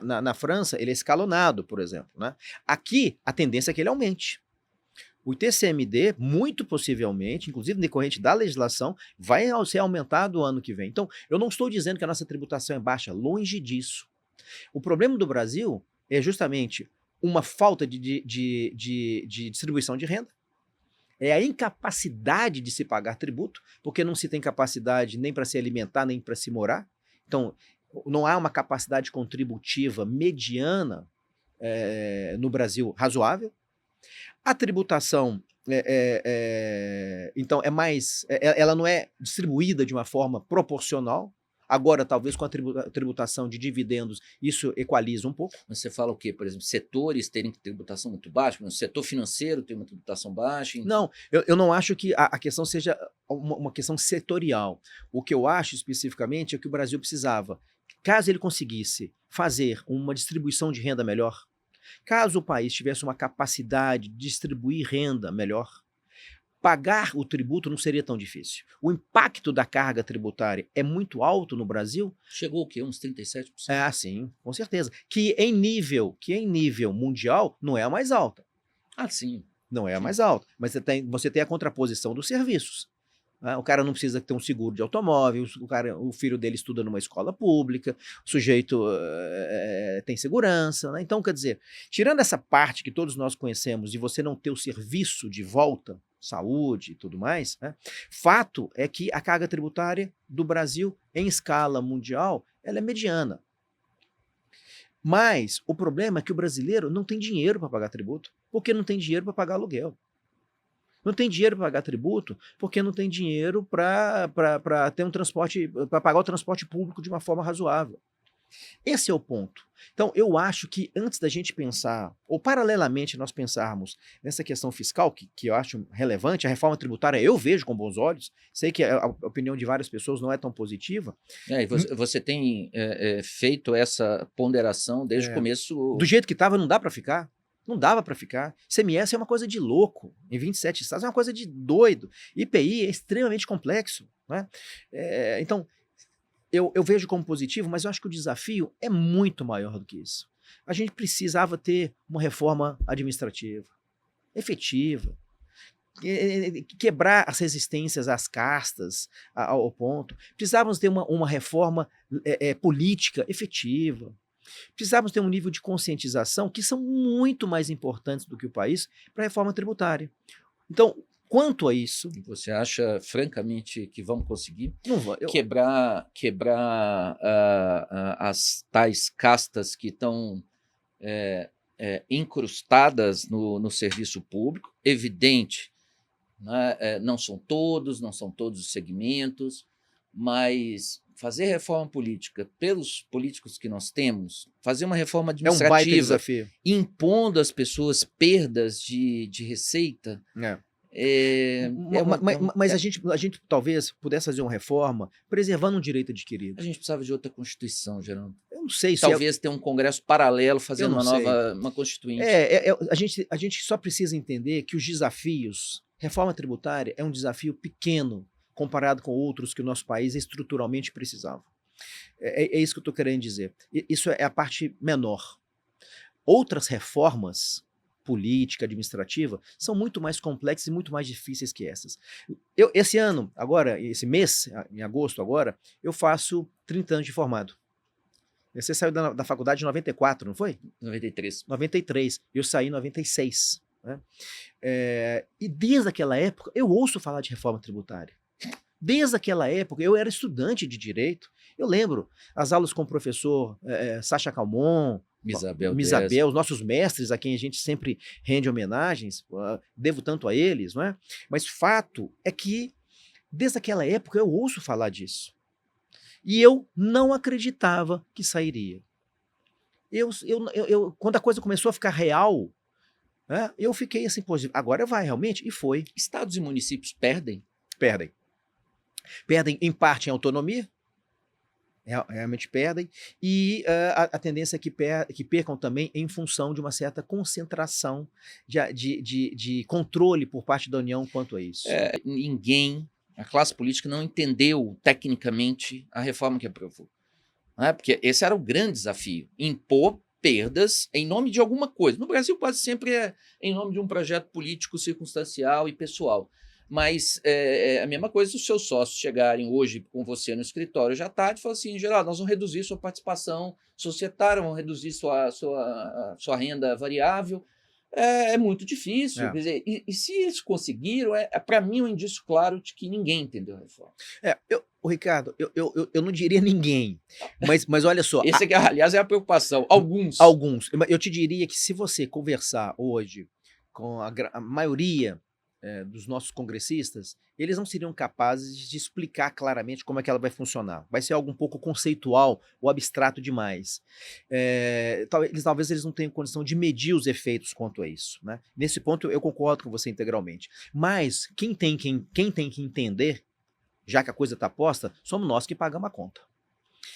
Na França, ele é escalonado, por exemplo, né? Aqui, a tendência é que ele aumente. O ITCMD, muito possivelmente, inclusive decorrente da legislação, vai ser aumentado o ano que vem. Então, eu não estou dizendo que a nossa tributação é baixa, longe disso. O problema do Brasil é justamente uma falta de distribuição de renda, é a incapacidade de se pagar tributo, porque não se tem capacidade nem para se alimentar, nem para se morar. Então, não há uma capacidade contributiva mediana no Brasil razoável. A tributação, então, ela não é distribuída de uma forma proporcional. Agora, talvez com a tributação de dividendos, isso equaliza um pouco. Mas você fala o quê? Por exemplo, setores terem tributação muito baixa? O setor financeiro tem uma tributação baixa? Não, eu não acho que a questão seja uma questão setorial. O que eu acho especificamente é que o Brasil precisava, caso ele conseguisse fazer uma distribuição de renda melhor, caso o país tivesse uma capacidade de distribuir renda melhor, pagar o tributo não seria tão difícil. O impacto da carga tributária é muito alto no Brasil. Chegou o quê? Uns 37%? Sim, com certeza. Que em nível mundial não é a mais alta. Sim. Não é a mais alta. Mas você tem a contraposição dos serviços. O cara não precisa ter um seguro de automóvel, o filho dele estuda numa escola pública, o sujeito tem segurança, né? Então, quer dizer, tirando essa parte que todos nós conhecemos de você não ter o serviço de volta, saúde e tudo mais, né? Fato é que a carga tributária do Brasil, em escala mundial, ela é mediana. Mas o problema é que o brasileiro não tem dinheiro para pagar tributo, porque não tem dinheiro para pagar aluguel. Não tem dinheiro para pagar tributo porque não tem dinheiro para ter um transporte, para pagar o transporte público de uma forma razoável. Esse é o ponto. Então, eu acho que antes da gente pensar, ou paralelamente nós pensarmos nessa questão fiscal, que eu acho relevante, a reforma tributária eu vejo com bons olhos, sei que a opinião de várias pessoas não é tão positiva. Você tem feito essa ponderação desde o começo. Do jeito que estava, não dá para ficar. Não dava para ficar. ICMS é uma coisa de louco. Em 27 estados é uma coisa de doido. IPI é extremamente complexo, né? Então, eu vejo como positivo, mas eu acho que o desafio é muito maior do que isso. A gente precisava ter uma reforma administrativa, efetiva, quebrar as resistências às castas, ao ponto. Precisávamos ter uma reforma política efetiva. Precisávamos ter um nível de conscientização que são muito mais importantes do que o país para a reforma tributária. Então, Quanto a isso, Você acha, francamente, que vamos conseguir não vai. quebrar as tais castas que estão incrustadas no serviço público? Evidente, né? Não são todos os segmentos, mas fazer reforma política pelos políticos que nós temos, fazer uma reforma É um baita administrativa, desafio. impondo às pessoas perdas de receita, Mas a gente talvez pudesse fazer uma reforma preservando um direito adquirido. a gente precisava de outra Constituição, Geraldo. Eu não sei se Talvez ter um Congresso paralelo Eu fazendo não uma sei. nova Constituinte. a gente só precisa entender que os desafios, reforma tributária é um desafio pequeno comparado com outros que o nosso país estruturalmente precisava. É isso que eu estou querendo dizer. Isso é a parte menor. Outras reformas política, administrativa, são muito mais complexas e muito mais difíceis que essas. Esse ano, agora, esse mês, em agosto agora, eu faço 30 anos de formado. Você saiu da faculdade em 94, não foi? 93. 93. Eu saí em 96. Né? E desde aquela época, eu ouço falar de reforma tributária. Desde aquela época, eu era estudante de direito. Eu lembro as aulas com o professor Sacha Calmon, Misabel, os nossos mestres a quem a gente sempre rende homenagens, devo tanto a eles, não é? Mas fato é que, desde aquela época, eu ouço falar disso. E eu não acreditava que sairia. Quando a coisa começou a ficar real, né, eu fiquei assim, pô, agora vai realmente? E foi. Estados e municípios perdem? Perdem. Perdem em parte em autonomia, realmente perdem, e a tendência é que percam também em função de uma certa concentração de controle por parte da União quanto a isso. A classe política não entendeu tecnicamente a reforma que aprovou. Né? Porque esse era o grande desafio, impor perdas em nome de alguma coisa. No Brasil quase sempre é em nome de um projeto político circunstancial e pessoal. Mas a mesma coisa se os seus sócios chegarem hoje com você no escritório já à tarde e falarem assim, Geraldo, nós vamos reduzir sua participação societária, vamos reduzir sua renda variável. É muito difícil. Quer dizer, e se eles conseguiram, para mim, um indício claro de que ninguém entendeu a reforma. Ricardo, eu não diria ninguém, mas olha só. Esse aqui, aliás, é a preocupação. Alguns. Eu te diria que se você conversar hoje com a maioria dos nossos congressistas, eles não seriam capazes de explicar claramente como é que ela vai funcionar. Vai ser algo um pouco conceitual ou abstrato demais. Talvez eles não tenham condição de medir os efeitos quanto a isso. Né? Nesse ponto eu concordo com você integralmente. Mas quem tem que entender, já que a coisa está posta, somos nós que pagamos a conta.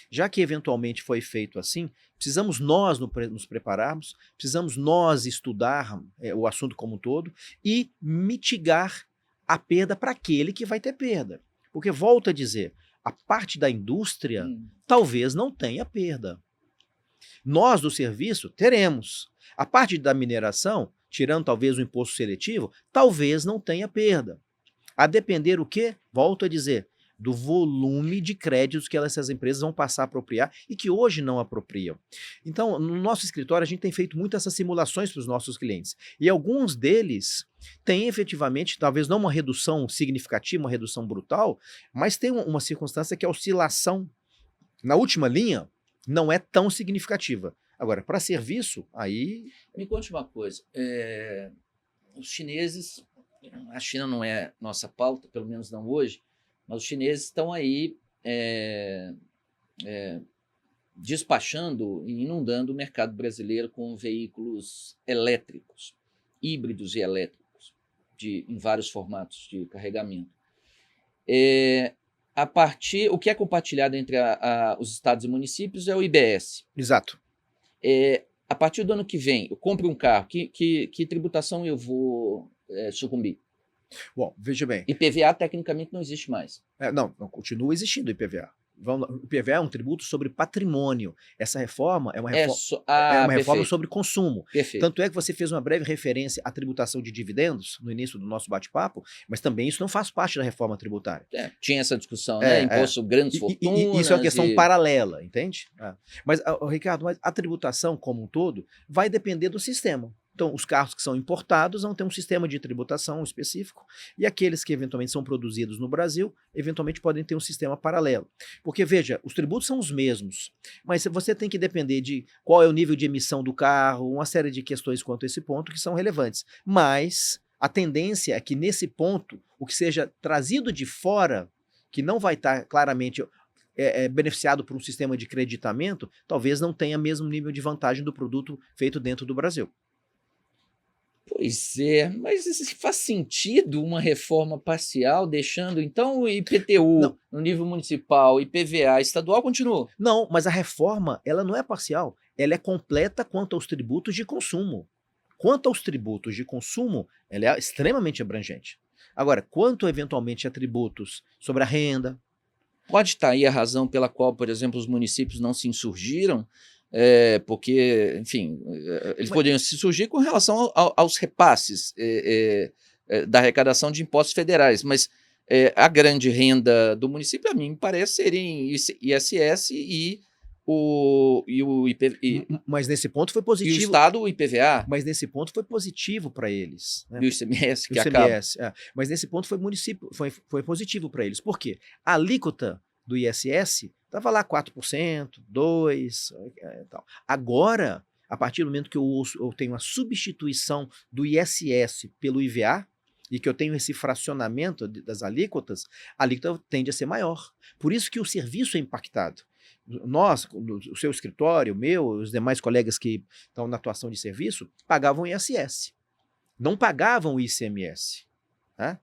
Já que eventualmente foi feito assim, precisamos nós nos prepararmos, precisamos nós estudar o assunto como um todo e mitigar a perda para aquele que vai ter perda. Porque, volto a dizer, a parte da indústria talvez não tenha perda. Nós do serviço teremos. A parte da mineração, tirando talvez o imposto seletivo, talvez não tenha perda. A depender o quê? Volto a dizer, do volume de créditos que essas empresas vão passar a apropriar e que hoje não apropriam. Então, no nosso escritório, a gente tem feito muito essas simulações para os nossos clientes. E alguns deles têm efetivamente, talvez não uma redução significativa, uma redução brutal, mas tem uma circunstância que a oscilação na última linha não é tão significativa. Agora, para serviço, aí... Me conte uma coisa. Os chineses, a China não é nossa pauta, pelo menos não hoje, mas os chineses estão aí despachando e inundando o mercado brasileiro com veículos elétricos, híbridos e elétricos, em vários formatos de carregamento. O que é compartilhado entre os estados e municípios é o IBS. Exato. A partir do ano que vem, eu compro um carro, que tributação eu vou sucumbir? Bom, veja bem. IPVA tecnicamente não existe mais. Não, continua existindo o IPVA. O IPVA é um tributo sobre patrimônio. Essa reforma é uma reforma sobre consumo. Perfeito. Tanto é que você fez uma breve referência à tributação de dividendos no início do nosso bate-papo, mas também isso não faz parte da reforma tributária. Tinha essa discussão, né? Imposto grandes fortunas. Isso é uma questão paralela, entende? Mas, Ricardo, a tributação como um todo vai depender do sistema. Então, os carros que são importados vão ter um sistema de tributação específico e aqueles que eventualmente são produzidos no Brasil, eventualmente podem ter um sistema paralelo. Porque, veja, os tributos são os mesmos, mas você tem que depender de qual é o nível de emissão do carro, uma série de questões quanto a esse ponto que são relevantes. Mas a tendência é que nesse ponto, o que seja trazido de fora, que não vai estar claramente beneficiado por um sistema de creditamento, talvez não tenha mesmo nível de vantagem do produto feito dentro do Brasil. Pois é, mas faz sentido uma reforma parcial, deixando então o IPTU Não. no nível municipal, IPVA estadual continua? Não, mas a reforma, ela não é parcial, ela é completa quanto aos tributos de consumo. Quanto aos tributos de consumo, ela é extremamente abrangente. Agora, quanto eventualmente a tributos sobre a renda... Pode estar aí a razão pela qual, por exemplo, os municípios não se insurgiram, porque, enfim, eles poderiam se surgir com relação aos repasses da arrecadação de impostos federais, mas a grande renda do município, a mim, me parece serem ISS e o Mas nesse ponto foi positivo. E o Estado, o IPVA. Mas nesse ponto foi positivo para eles. Né? E o ICMS, que ICMS, acaba. Mas nesse ponto foi positivo para eles. Por quê? A alíquota do ISS estava lá 4%, 2%, tal. Agora, a partir do momento que eu tenho a substituição do ISS pelo IVA, e que eu tenho esse fracionamento das alíquotas, a alíquota tende a ser maior. Por isso que o serviço é impactado. Nós, o seu escritório, o meu, os demais colegas que estão na atuação de serviço, pagavam ISS. Não pagavam o ICMS. Tá?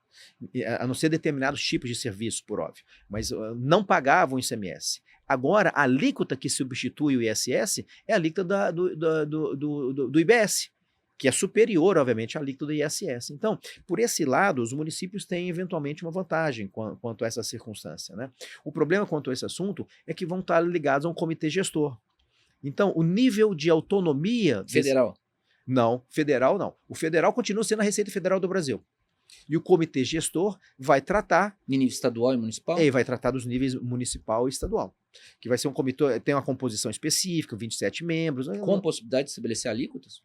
A não ser determinados tipos de serviços, por óbvio. Mas não pagavam o ICMS. Agora, a alíquota que substitui o ISS é a alíquota do IBS, que é superior, obviamente, à alíquota do ISS. Então, por esse lado, os municípios têm eventualmente uma vantagem quanto a essa circunstância. Né? O problema quanto a esse assunto é que vão estar ligados a um comitê gestor. Então, o nível de autonomia... Federal? Não, federal não. O federal continua sendo a Receita Federal do Brasil. E o comitê gestor vai tratar... De nível estadual e municipal? Vai tratar dos níveis municipal e estadual. Que vai ser um comitê, tem uma composição específica, 27 membros. Com possibilidade de estabelecer alíquotas?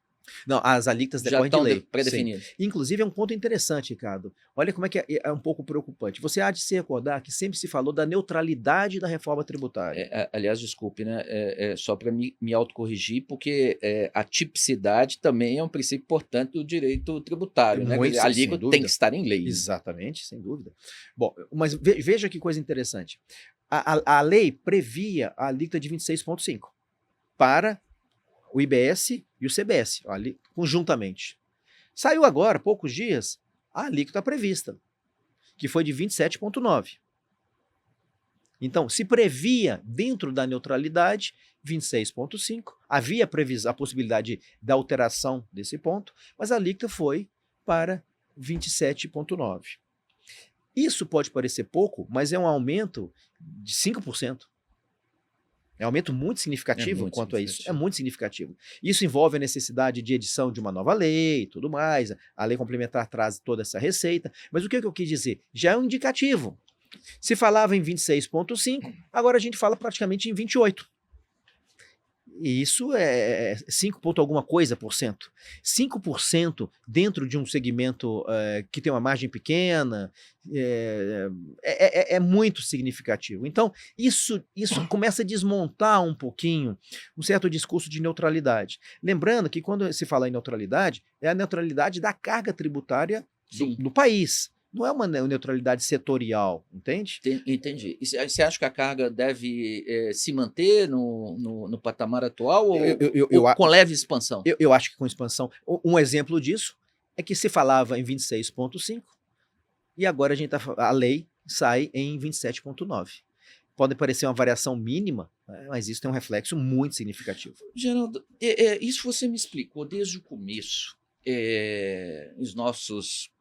Não, as alíquotas decorrem de lei. Pré-definidas. Inclusive, é um ponto interessante, Ricardo. Olha como é que é um pouco preocupante. Você há de se recordar que sempre se falou da neutralidade da reforma tributária. Aliás, desculpe, né? Só para me autocorrigir, porque a tipicidade também é um princípio importante do direito tributário. Né? A alíquota tem que estar em lei. Exatamente, sem dúvida. Bom, mas veja que coisa interessante. A lei previa a alíquota de 26,5% para o IBS e o CBS, ali, conjuntamente. Saiu agora, poucos dias, a alíquota prevista, que foi de 27,9%. Então, se previa, dentro da neutralidade, 26,5%, havia a possibilidade da alteração desse ponto, mas a alíquota foi para 27,9%. Isso pode parecer pouco, mas é um aumento de 5%. É um aumento muito significativo quanto a isso. É muito significativo. Isso envolve a necessidade de edição de uma nova lei e tudo mais. A lei complementar traz toda essa receita. Mas o que eu quis dizer? Já é um indicativo. Se falava em 26,5%, agora a gente fala praticamente em 28%. E isso é 5 ponto alguma coisa por cento. 5% dentro de um segmento que tem uma margem pequena é muito significativo. Então, isso começa a desmontar um pouquinho um certo discurso de neutralidade. Lembrando que quando se fala em neutralidade, é a neutralidade da carga tributária do país. Não é uma neutralidade setorial, entende? Entendi. E você acha que a carga deve se manter no patamar atual ou com leve expansão? Eu acho que com expansão. Um exemplo disso é que se falava em 26,5% e agora a lei sai em 27,9%. Pode parecer uma variação mínima, mas isso tem um reflexo muito significativo. Geraldo, isso você me explicou desde o começo. Os nossos...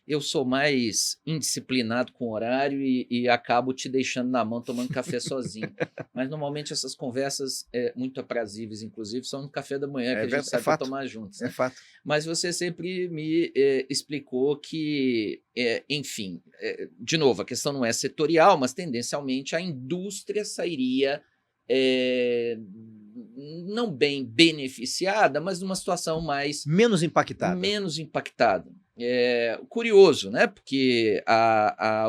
Eu sou mais indisciplinado com o horário e acabo te deixando na mão tomando café sozinho. Mas normalmente essas conversas muito aprazíveis, inclusive, são no café da manhã, que a gente sabe tomar juntos. Né? É fato. Mas você sempre me explicou que, enfim, de novo, a questão não é setorial, mas tendencialmente a indústria sairia não bem beneficiada, mas numa situação mais Menos impactada. menos impactada. É curioso, né? Porque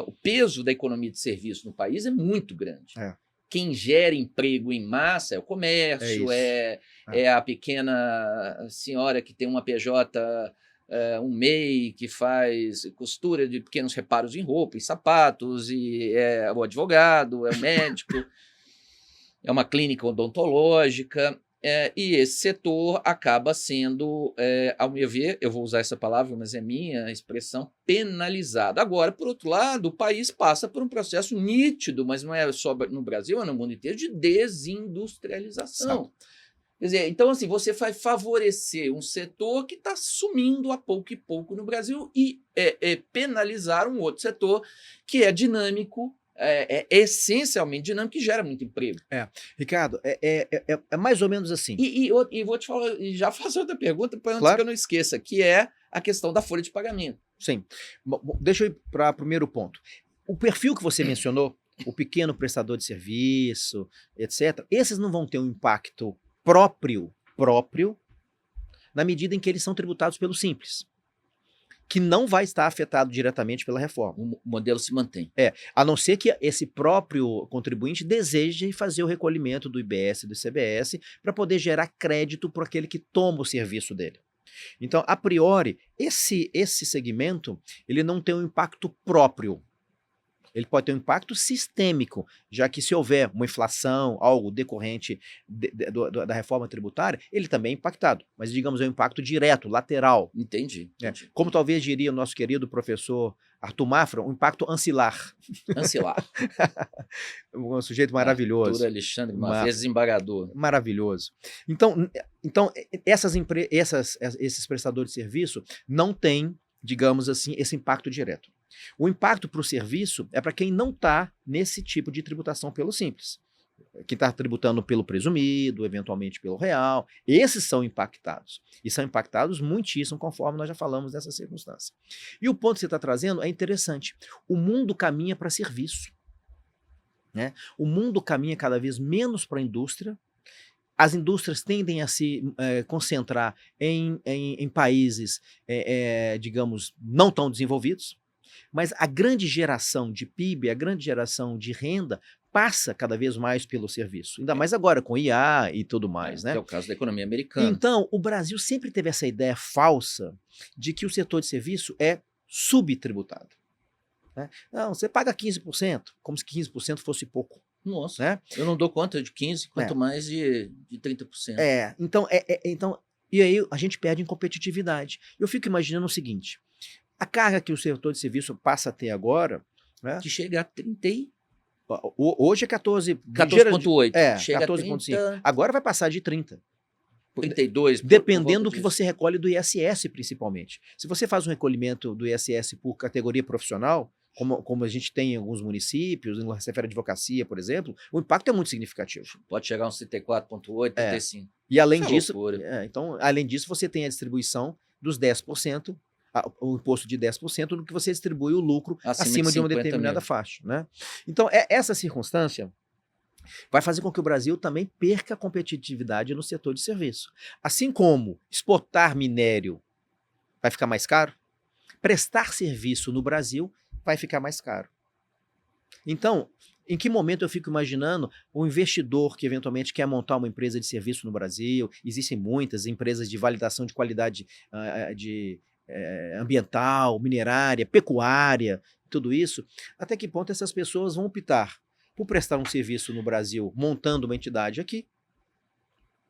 o peso da economia de serviço no país é muito grande. É. Quem gera emprego em massa é o É comércio, isso. é a pequena senhora que tem uma PJ, um MEI, que faz costura de pequenos reparos em roupa e sapatos, e é o advogado, é o médico, é uma clínica odontológica. E esse setor acaba sendo, ao meu ver, eu vou usar essa palavra, mas é minha expressão, penalizado. Agora, por outro lado, o país passa por um processo nítido, mas não é só no Brasil, é no mundo inteiro, de desindustrialização. Exato. Quer dizer, então, assim, você vai favorecer um setor que está sumindo a pouco e pouco no Brasil e penalizar um outro setor que é dinâmico, essencialmente dinâmico, que gera muito emprego. Ricardo, é mais ou menos assim. E vou te falar, e já faço outra pergunta, para antes Claro. que eu não esqueça, que é a questão da folha de pagamento. Sim. Deixa eu ir para o primeiro ponto. O perfil que você mencionou, o pequeno prestador de serviço, etc., esses não vão ter um impacto próprio, na medida em que eles são tributados pelo Simples, que não vai estar afetado diretamente pela reforma. O modelo se mantém. A não ser que esse próprio contribuinte deseje fazer o recolhimento do IBS e do ICBS para poder gerar crédito para aquele que toma o serviço dele. Então, a priori, esse segmento ele não tem um impacto próprio. Ele pode ter um impacto sistêmico, já que se houver uma inflação, algo decorrente da reforma tributária, ele também é impactado. Mas, digamos, é um impacto direto, lateral. Entendi. Como talvez diria o nosso querido professor Arthur Mafra, um impacto ancilar. Ancilar. Um sujeito maravilhoso. Arthur Alexandre Mafra, desembargador. Maravilhoso. Então esses prestadores de serviço não têm, digamos assim, esse impacto direto. O impacto para o serviço é para quem não está nesse tipo de tributação pelo Simples. Quem está tributando pelo presumido, eventualmente pelo real. Esses são impactados. E são impactados muitíssimo, conforme nós já falamos dessa circunstância. E o ponto que você está trazendo é interessante. O mundo caminha para serviço. Né? O mundo caminha cada vez menos para a indústria. As indústrias tendem a se concentrar em países, digamos, não tão desenvolvidos. Mas a grande geração de PIB, a grande geração de renda passa cada vez mais pelo serviço. Ainda mais agora com IA e tudo mais, né? Que é o caso da economia americana. Então, o Brasil sempre teve essa ideia falsa de que o setor de serviço é subtributado. Né? Não, você paga 15%, como se 15% fosse pouco. Nossa, né? Eu não dou conta de 15%, quanto mais de 30%. Então, e aí a gente perde em competitividade. Eu fico imaginando o seguinte, a carga que o setor de serviço passa a ter agora... Né? Que chega a 30 Hoje é 14,8. Chega 14,5. Agora vai passar de 30. 32. Dependendo do que você recolhe do ISS, principalmente. Se você faz um recolhimento do ISS por categoria profissional, como a gente tem em alguns municípios, em refere à advocacia, por exemplo, o impacto é muito significativo. Pode chegar a uns 34,8, 35. E além disso, além disso, você tem a distribuição dos 10%, o imposto de 10% no que você distribui o lucro acima de uma determinada faixa. Né? Então, essa circunstância vai fazer com que o Brasil também perca competitividade no setor de serviço. Assim como exportar minério vai ficar mais caro, prestar serviço no Brasil vai ficar mais caro. Então, em que momento eu fico imaginando o investidor que eventualmente quer montar uma empresa de serviço no Brasil? Existem muitas empresas de validação de qualidade ambiental, minerária, pecuária, tudo isso. Até que ponto essas pessoas vão optar por prestar um serviço no Brasil, montando uma entidade aqui,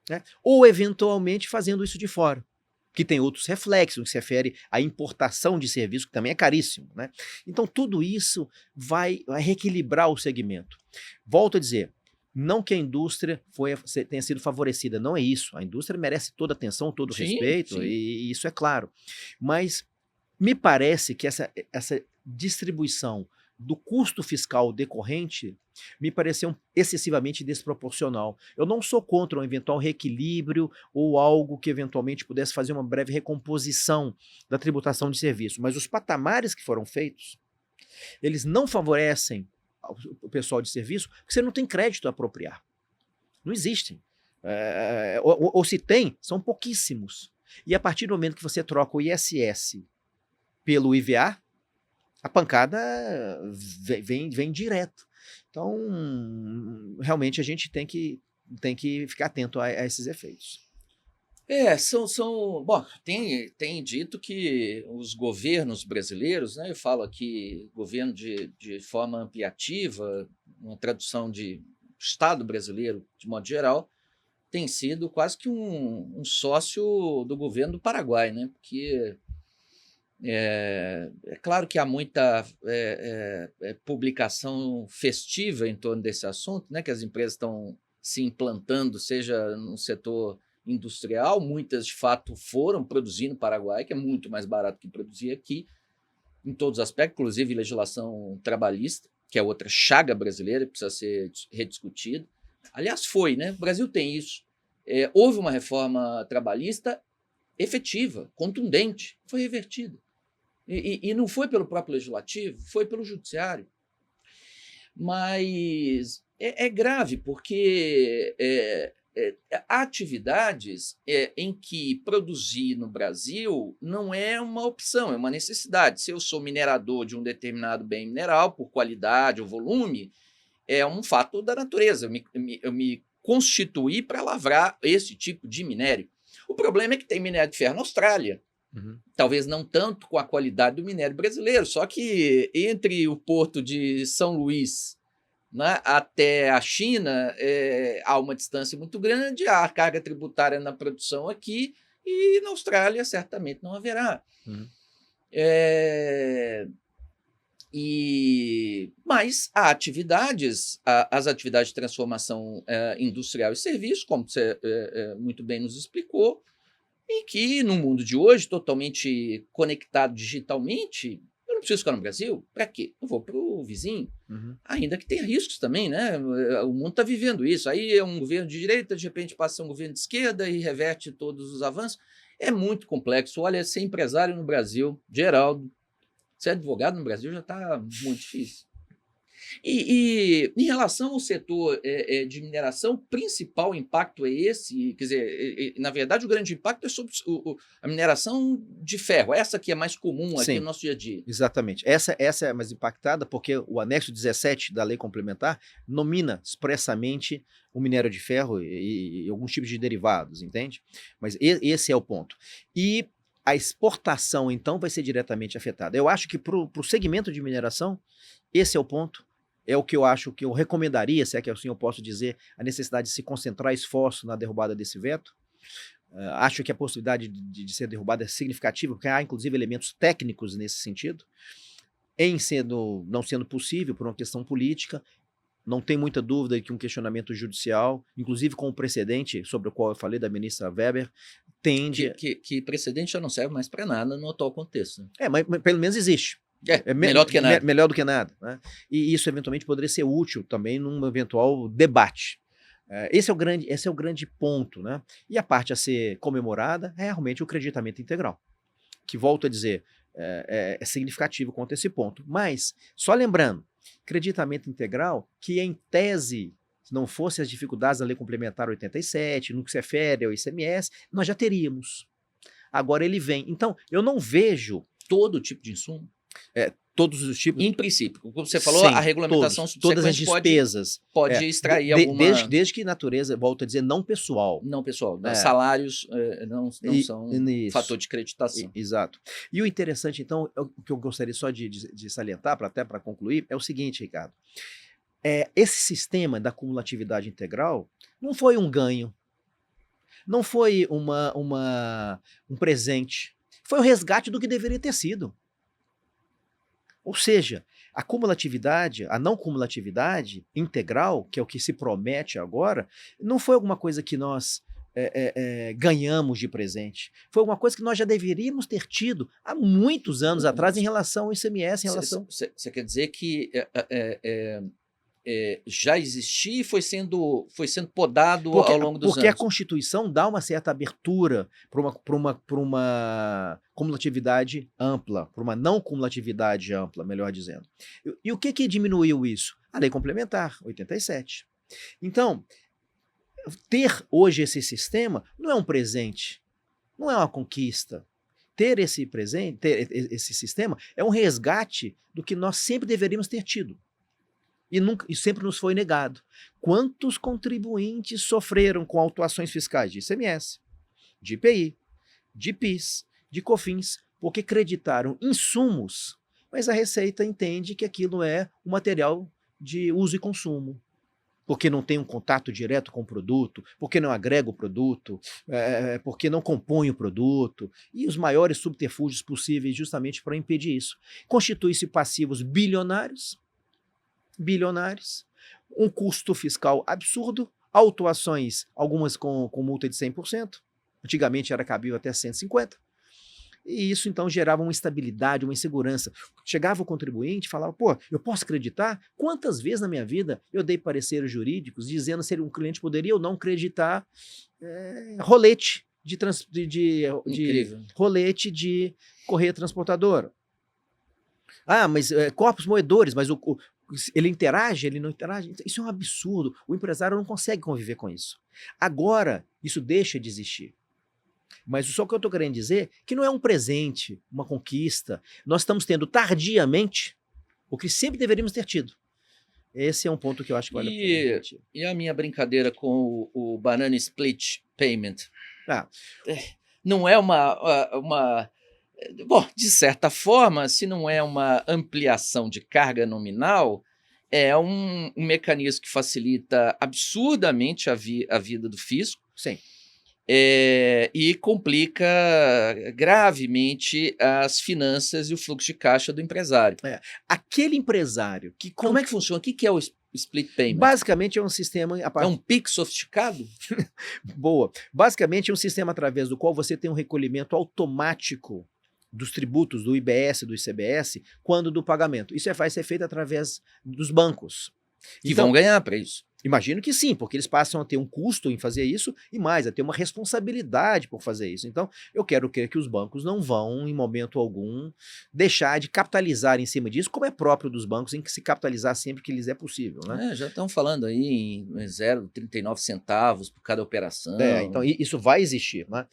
né? Ou eventualmente fazendo isso de fora, que tem outros reflexos, que se refere à importação de serviço, que também é caríssimo, né? Então tudo isso vai reequilibrar o segmento. Volto a dizer, não que a indústria tenha sido favorecida, não é isso. A indústria merece toda a atenção, todo o respeito, e isso é claro. Mas me parece que essa distribuição do custo fiscal decorrente me pareceu excessivamente desproporcional. Eu não sou contra um eventual reequilíbrio ou algo que eventualmente pudesse fazer uma breve recomposição da tributação de serviço, mas os patamares que foram feitos, eles não favorecem o pessoal de serviço, porque você não tem crédito a apropriar. Não existem. Ou se tem, são pouquíssimos. E a partir do momento que você troca o ISS pelo IVA, a pancada vem direto. Então, realmente, a gente tem que ficar atento a esses efeitos. Bom, tem dito que os governos brasileiros, né, eu falo aqui governo de forma ampliativa, uma tradução de Estado brasileiro de modo geral, tem sido quase que um sócio do governo do Paraguai, né? Porque é claro que há muita publicação festiva em torno desse assunto, né? Que as empresas estão se implantando, seja no setor industrial, muitas de fato foram produzir no Paraguai, que é muito mais barato que produzir aqui, em todos os aspectos, inclusive legislação trabalhista, que é outra chaga brasileira, que precisa ser rediscutida. Aliás, né? O Brasil tem isso. Houve uma reforma trabalhista efetiva, contundente, foi revertida. E não foi pelo próprio legislativo, foi pelo judiciário. Mas é grave, porque há atividades em que produzir no Brasil não é uma opção, é uma necessidade. Se eu sou minerador de um determinado bem mineral, por qualidade ou volume, é um fato da natureza. Eu me constituí para lavrar esse tipo de minério. O problema é que tem minério de ferro na Austrália. Talvez não tanto com a qualidade do minério brasileiro, só que entre o porto de São Luís, né, até a China, há uma distância muito grande, há carga tributária na produção aqui, e na Austrália certamente não haverá. Mas há atividades, as atividades de transformação industrial e serviço, como você muito bem nos explicou, em que, no mundo de hoje, totalmente conectado digitalmente, eu não preciso ficar no Brasil. Para quê? Eu vou para o vizinho. Ainda que tenha riscos também, né? O mundo está vivendo isso. Aí é um governo de direita, de repente passa a ser um governo de esquerda e reverte todos os avanços. É muito complexo. Olha, ser empresário no Brasil, Geraldo, ser advogado no Brasil já está muito difícil. E em relação ao setor de mineração, o principal impacto é esse, quer dizer, na verdade o grande impacto é sobre a mineração de ferro, essa que é mais comum aqui no nosso dia a dia. Exatamente, essa é mais impactada porque o anexo 17 da lei complementar nomina expressamente o minério de ferro e alguns tipos de derivados, entende? Mas esse é o ponto. E a exportação, então, vai ser diretamente afetada. Eu acho que para o segmento de mineração, esse é o ponto. É o que eu acho que eu recomendaria, se é que assim eu posso dizer, a necessidade de se concentrar esforço na derrubada desse veto. Acho que a possibilidade de ser derrubada é significativa, porque há inclusive elementos técnicos nesse sentido. Não sendo possível por uma questão política, não tem muita dúvida que um questionamento judicial, inclusive com o precedente sobre o qual eu falei, da ministra Weber, tende... Que precedente já não serve mais para nada no atual contexto. Né? Mas pelo menos existe. Melhor do que nada. Melhor do que nada. Né? E isso, eventualmente, poderia ser útil também num eventual debate. Esse é o grande ponto. Né? E a parte a ser comemorada é realmente o creditamento integral, que, volto a dizer, é significativo quanto a esse ponto. Mas, só lembrando, creditamento integral, que em tese, se não fossem as dificuldades da Lei Complementar 87, no que se refere ao ICMS, nós já teríamos. Agora ele vem. Então, eu não vejo... Todo tipo de insumo? Todos os tipos. Em princípio, como você falou, sim, a regulamentação todas as despesas pode extrair alguma... Desde que natureza, volto a dizer, não pessoal. Não pessoal. Salários não são fator de creditação. Exato. E o interessante, então, o que eu gostaria só de salientar, até para concluir, é o seguinte, Ricardo. Esse sistema da cumulatividade integral não foi um ganho, não foi um presente, foi o resgate do que deveria ter sido. Ou seja, a não cumulatividade integral, que é o que se promete agora, não foi alguma coisa que nós ganhamos de presente. Foi alguma coisa que nós já deveríamos ter tido há muitos anos atrás em relação ao ICMS. Você quer dizer que já existia e foi sendo podado ao longo dos anos? Porque a Constituição dá uma certa abertura para uma cumulatividade ampla, para uma não cumulatividade ampla, melhor dizendo. E o que diminuiu isso? A Lei Complementar 87. Então, ter hoje esse sistema não é um presente, não é uma conquista. Ter esse presente, ter esse sistema é um resgate do que nós sempre deveríamos ter tido. E sempre nos foi negado. Quantos contribuintes sofreram com autuações fiscais de ICMS, de IPI, de PIS, de COFINS, porque acreditaram insumos, mas a Receita entende que aquilo é um material de uso e consumo, porque não tem um contato direto com o produto, porque não agrega o produto, porque não compõe o produto, e os maiores subterfúgios possíveis justamente para impedir isso. Constitui-se passivos bilionários, um custo fiscal absurdo, autuações, algumas com multa de 100%, antigamente era cabível até 150%, e isso então gerava uma instabilidade, uma insegurança. Chegava o contribuinte e falava, pô, eu posso acreditar? Quantas vezes na minha vida eu dei pareceres jurídicos dizendo se um cliente poderia ou não acreditar rolete rolete de correia transportadora. Ah, mas corpos moedores, mas ele interage, ele não interage? Isso é um absurdo. O empresário não consegue conviver com isso. Agora, isso deixa de existir. Mas só o que eu estou querendo dizer é que não é um presente, uma conquista. Nós estamos tendo tardiamente o que sempre deveríamos ter tido. Esse é um ponto que eu acho que vale a pena refletir. E a minha brincadeira com o Banana Split Payment? Não é bom, de certa forma, se não é uma ampliação de carga nominal, é um mecanismo que facilita absurdamente a vida do fisco. Sim. E complica gravemente as finanças e o fluxo de caixa do empresário. Aquele empresário que... Como é que funciona? O que é o split payment? Basicamente é um sistema... É um PIX sofisticado? Boa. Basicamente é um sistema através do qual você tem um recolhimento automático dos tributos do IBS, do ICBS, quando do pagamento. Isso vai ser feito através dos bancos. Que vão ganhar para isso. Imagino que sim, porque eles passam a ter um custo em fazer isso e mais, a ter uma responsabilidade por fazer isso. Então, eu quero crer que os bancos não vão, em momento algum, deixar de capitalizar em cima disso, como é próprio dos bancos, em que se capitalizar sempre que lhes é possível. Né? Já estão falando aí em 0,39 centavos por cada operação. Então, isso vai existir. Né?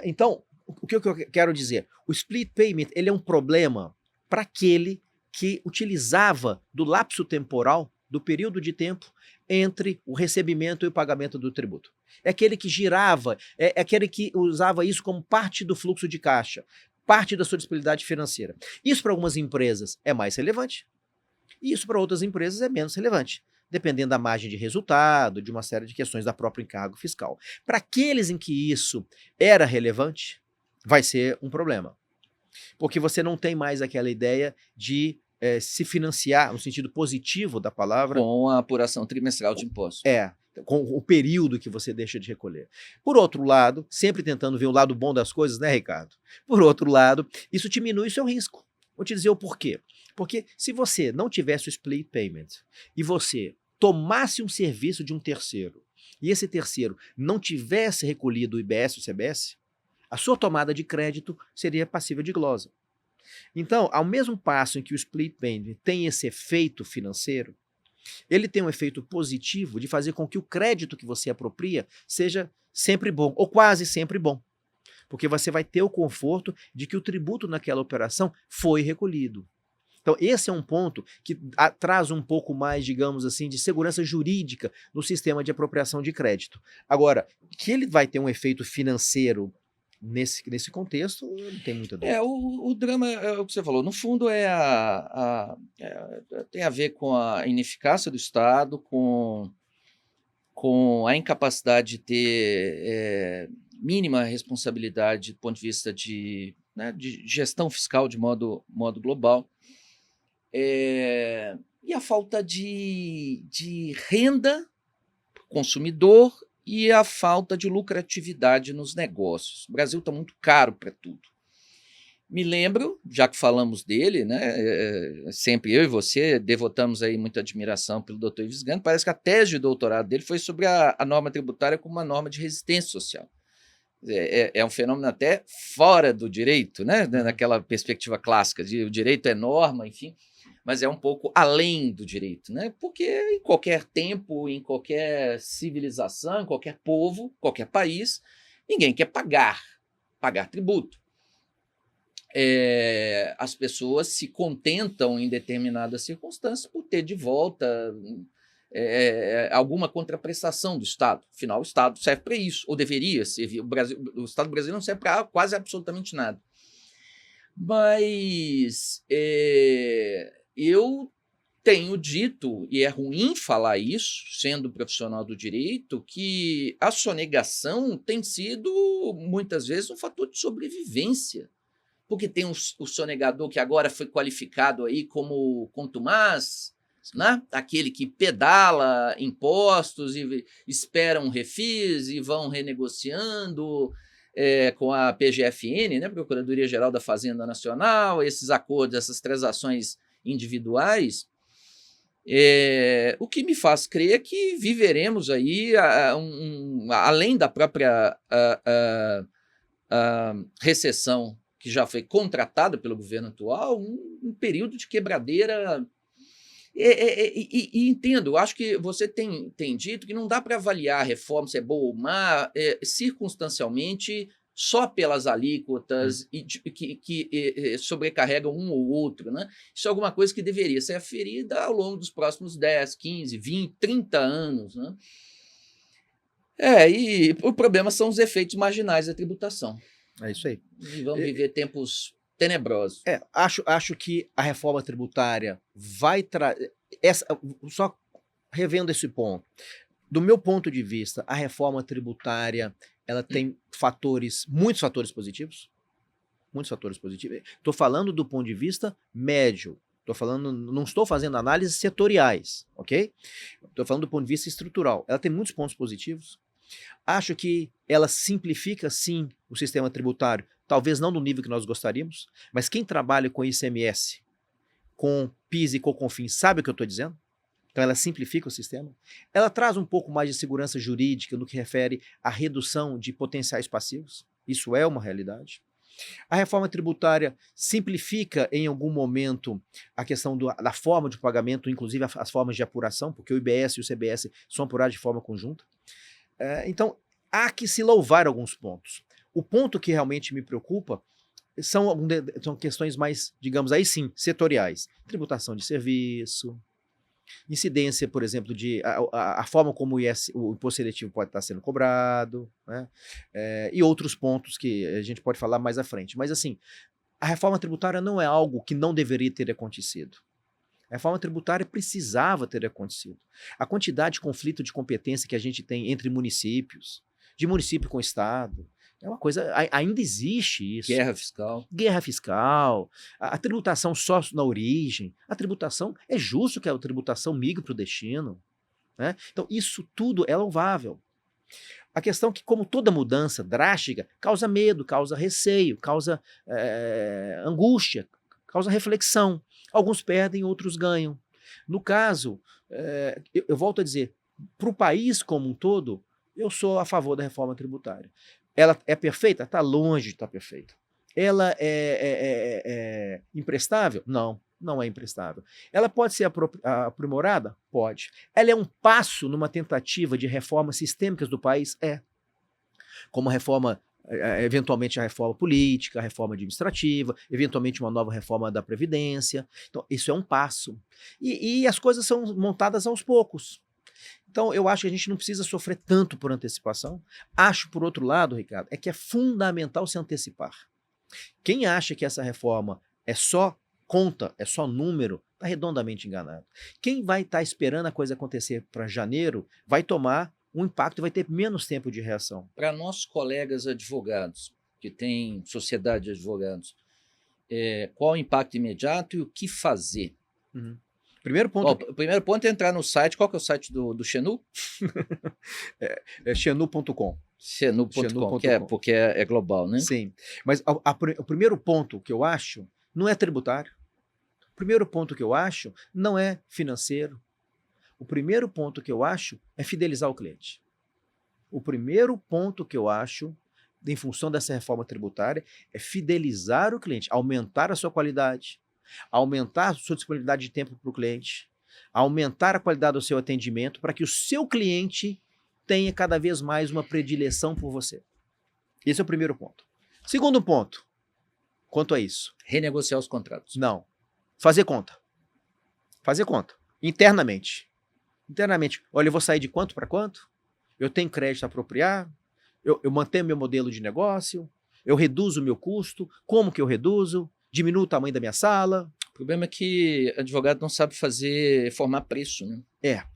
Então, o que eu quero dizer? O split payment ele é um problema para aquele que utilizava do lapso temporal, do período de tempo, entre o recebimento e o pagamento do tributo. É aquele que girava, é aquele que usava isso como parte do fluxo de caixa, parte da sua disponibilidade financeira. Isso para algumas empresas é mais relevante, e isso para outras empresas é menos relevante, dependendo da margem de resultado, de uma série de questões da própria encargo fiscal. Para aqueles em que isso era relevante, vai ser um problema, porque você não tem mais aquela ideia de se financiar, no sentido positivo da palavra, com a apuração trimestral de impostos. Com o período que você deixa de recolher. Por outro lado, sempre tentando ver o lado bom das coisas, né, Ricardo? Por outro lado, isso diminui o seu risco. Vou te dizer o porquê. Porque se você não tivesse o split payment e você tomasse um serviço de um terceiro e esse terceiro não tivesse recolhido o IBS ou o CBS, a sua tomada de crédito seria passível de glosa. Então, ao mesmo passo em que o split payment tem esse efeito financeiro, ele tem um efeito positivo de fazer com que o crédito que você apropria seja sempre bom, ou quase sempre bom. Porque você vai ter o conforto de que o tributo naquela operação foi recolhido. Então, esse é um ponto que traz um pouco mais, digamos assim, de segurança jurídica no sistema de apropriação de crédito. Agora, que ele vai ter um efeito financeiro nesse contexto, não tem muita dúvida. O drama é o que você falou. No fundo, tem a ver com a ineficácia do Estado, com a incapacidade de ter mínima responsabilidade do ponto de vista de gestão fiscal de modo global. E a falta de renda para o consumidor e a falta de lucratividade nos negócios. O Brasil está muito caro para tudo. Me lembro, já que falamos dele, né, sempre eu e você devotamos aí muita admiração pelo Dr. Ives Gandhi, parece que a tese de doutorado dele foi sobre a norma tributária como uma norma de resistência social. É um fenômeno até fora do direito, né, naquela perspectiva clássica de o direito é norma, enfim. mas é um pouco além do direito, né? Porque em qualquer tempo, em qualquer civilização, em qualquer povo, qualquer país, ninguém quer pagar tributo. As pessoas se contentam em determinadas circunstâncias por ter de volta alguma contraprestação do Estado. Afinal, o Estado serve para isso, ou deveria servir. O Estado brasileiro não serve para quase absolutamente nada. Mas eu tenho dito, e é ruim falar isso, sendo profissional do direito, que a sonegação tem sido, muitas vezes, um fator de sobrevivência. Porque tem o sonegador que agora foi qualificado aí como contumaz, né? Aquele que pedala impostos e espera um refis e vão renegociando com a PGFN, né? Procuradoria-Geral da Fazenda Nacional, esses acordos, essas transações individuais, o que me faz crer que viveremos aí, além da própria recessão que já foi contratada pelo governo atual, um período de quebradeira. E entendo, eu acho que você tem dito que não dá para avaliar a reforma se é boa ou má circunstancialmente só pelas alíquotas que sobrecarregam um ou outro. Né? Isso é alguma coisa que deveria ser aferida ao longo dos próximos 10, 15, 20, 30 anos. Né? E o problema são os efeitos marginais da tributação. É isso aí. E vamos viver tempos tenebrosos. Acho que a reforma tributária vai trazer... Só revendo esse ponto. Do meu ponto de vista, a reforma tributária ela tem muitos fatores positivos. Muitos fatores positivos. Estou falando do ponto de vista médio. Não estou fazendo análises setoriais, ok? Estou falando do ponto de vista estrutural. Ela tem muitos pontos positivos. Acho que ela simplifica, sim, o sistema tributário, talvez não no nível que nós gostaríamos, mas quem trabalha com ICMS, com PIS e COCONFINS, sabe o que eu estou dizendo? Então ela simplifica o sistema. Ela traz um pouco mais de segurança jurídica no que refere à redução de potenciais passivos. Isso é uma realidade. A reforma tributária simplifica em algum momento a questão da forma de pagamento, inclusive as formas de apuração, porque o IBS e o CBS são apurados de forma conjunta. Então, há que se louvar alguns pontos. O ponto que realmente me preocupa são questões mais, digamos, aí sim, setoriais. Tributação de serviço, incidência, por exemplo, a forma como o imposto seletivo pode estar sendo cobrado, né? E outros pontos que a gente pode falar mais à frente. Mas, assim, a reforma tributária não é algo que não deveria ter acontecido. A reforma tributária precisava ter acontecido. A quantidade de conflito de competência que a gente tem entre municípios, de município com estado, é uma coisa, ainda existe isso. Guerra fiscal, a tributação só na origem, a tributação, é justo que a tributação migre para o destino. Né? Então isso tudo é louvável. A questão é que, como toda mudança drástica, causa medo, causa receio, causa angústia, causa reflexão. Alguns perdem, outros ganham. No caso, eu volto a dizer, para o país como um todo, eu sou a favor da reforma tributária. Ela é perfeita? Está longe de estar perfeita. Ela é imprestável? Não, não é imprestável. Ela pode ser aprimorada? Pode. Ela é um passo numa tentativa de reformas sistêmicas do país? É. Como a reforma, eventualmente a reforma política, a reforma administrativa, eventualmente uma nova reforma da Previdência. Então, isso é um passo. E as coisas são montadas aos poucos. Então, eu acho que a gente não precisa sofrer tanto por antecipação. Acho, por outro lado, Ricardo, que é fundamental se antecipar. Quem acha que essa reforma é só conta, é só número, está redondamente enganado. Quem vai estar esperando a coisa acontecer para janeiro vai tomar um impacto e vai ter menos tempo de reação. Para nossos colegas advogados, que têm sociedade de advogados, qual o impacto imediato e o que fazer? Uhum. Primeiro ponto... O primeiro ponto é entrar no site. Qual que é o site do Xenu? Xenu.com. Xenu.com, porque é global, né? Sim, mas o primeiro ponto que eu acho não é tributário. O primeiro ponto que eu acho não é financeiro. O primeiro ponto que eu acho é fidelizar o cliente. O primeiro ponto que eu acho, em função dessa reforma tributária, é fidelizar o cliente, aumentar a sua qualidade, aumentar a sua disponibilidade de tempo para o cliente, aumentar a qualidade do seu atendimento para que o seu cliente tenha cada vez mais uma predileção por você. Esse é o primeiro ponto. Segundo ponto, quanto a isso? Renegociar os contratos. Não. Fazer conta. Fazer conta. Internamente. Internamente. Olha, eu vou sair de quanto para quanto? Eu tenho crédito a apropriar? Eu mantenho meu modelo de negócio? Eu reduzo o meu custo? Como que eu reduzo? Diminuo o tamanho da minha sala? O problema é que advogado não sabe formar preço, né?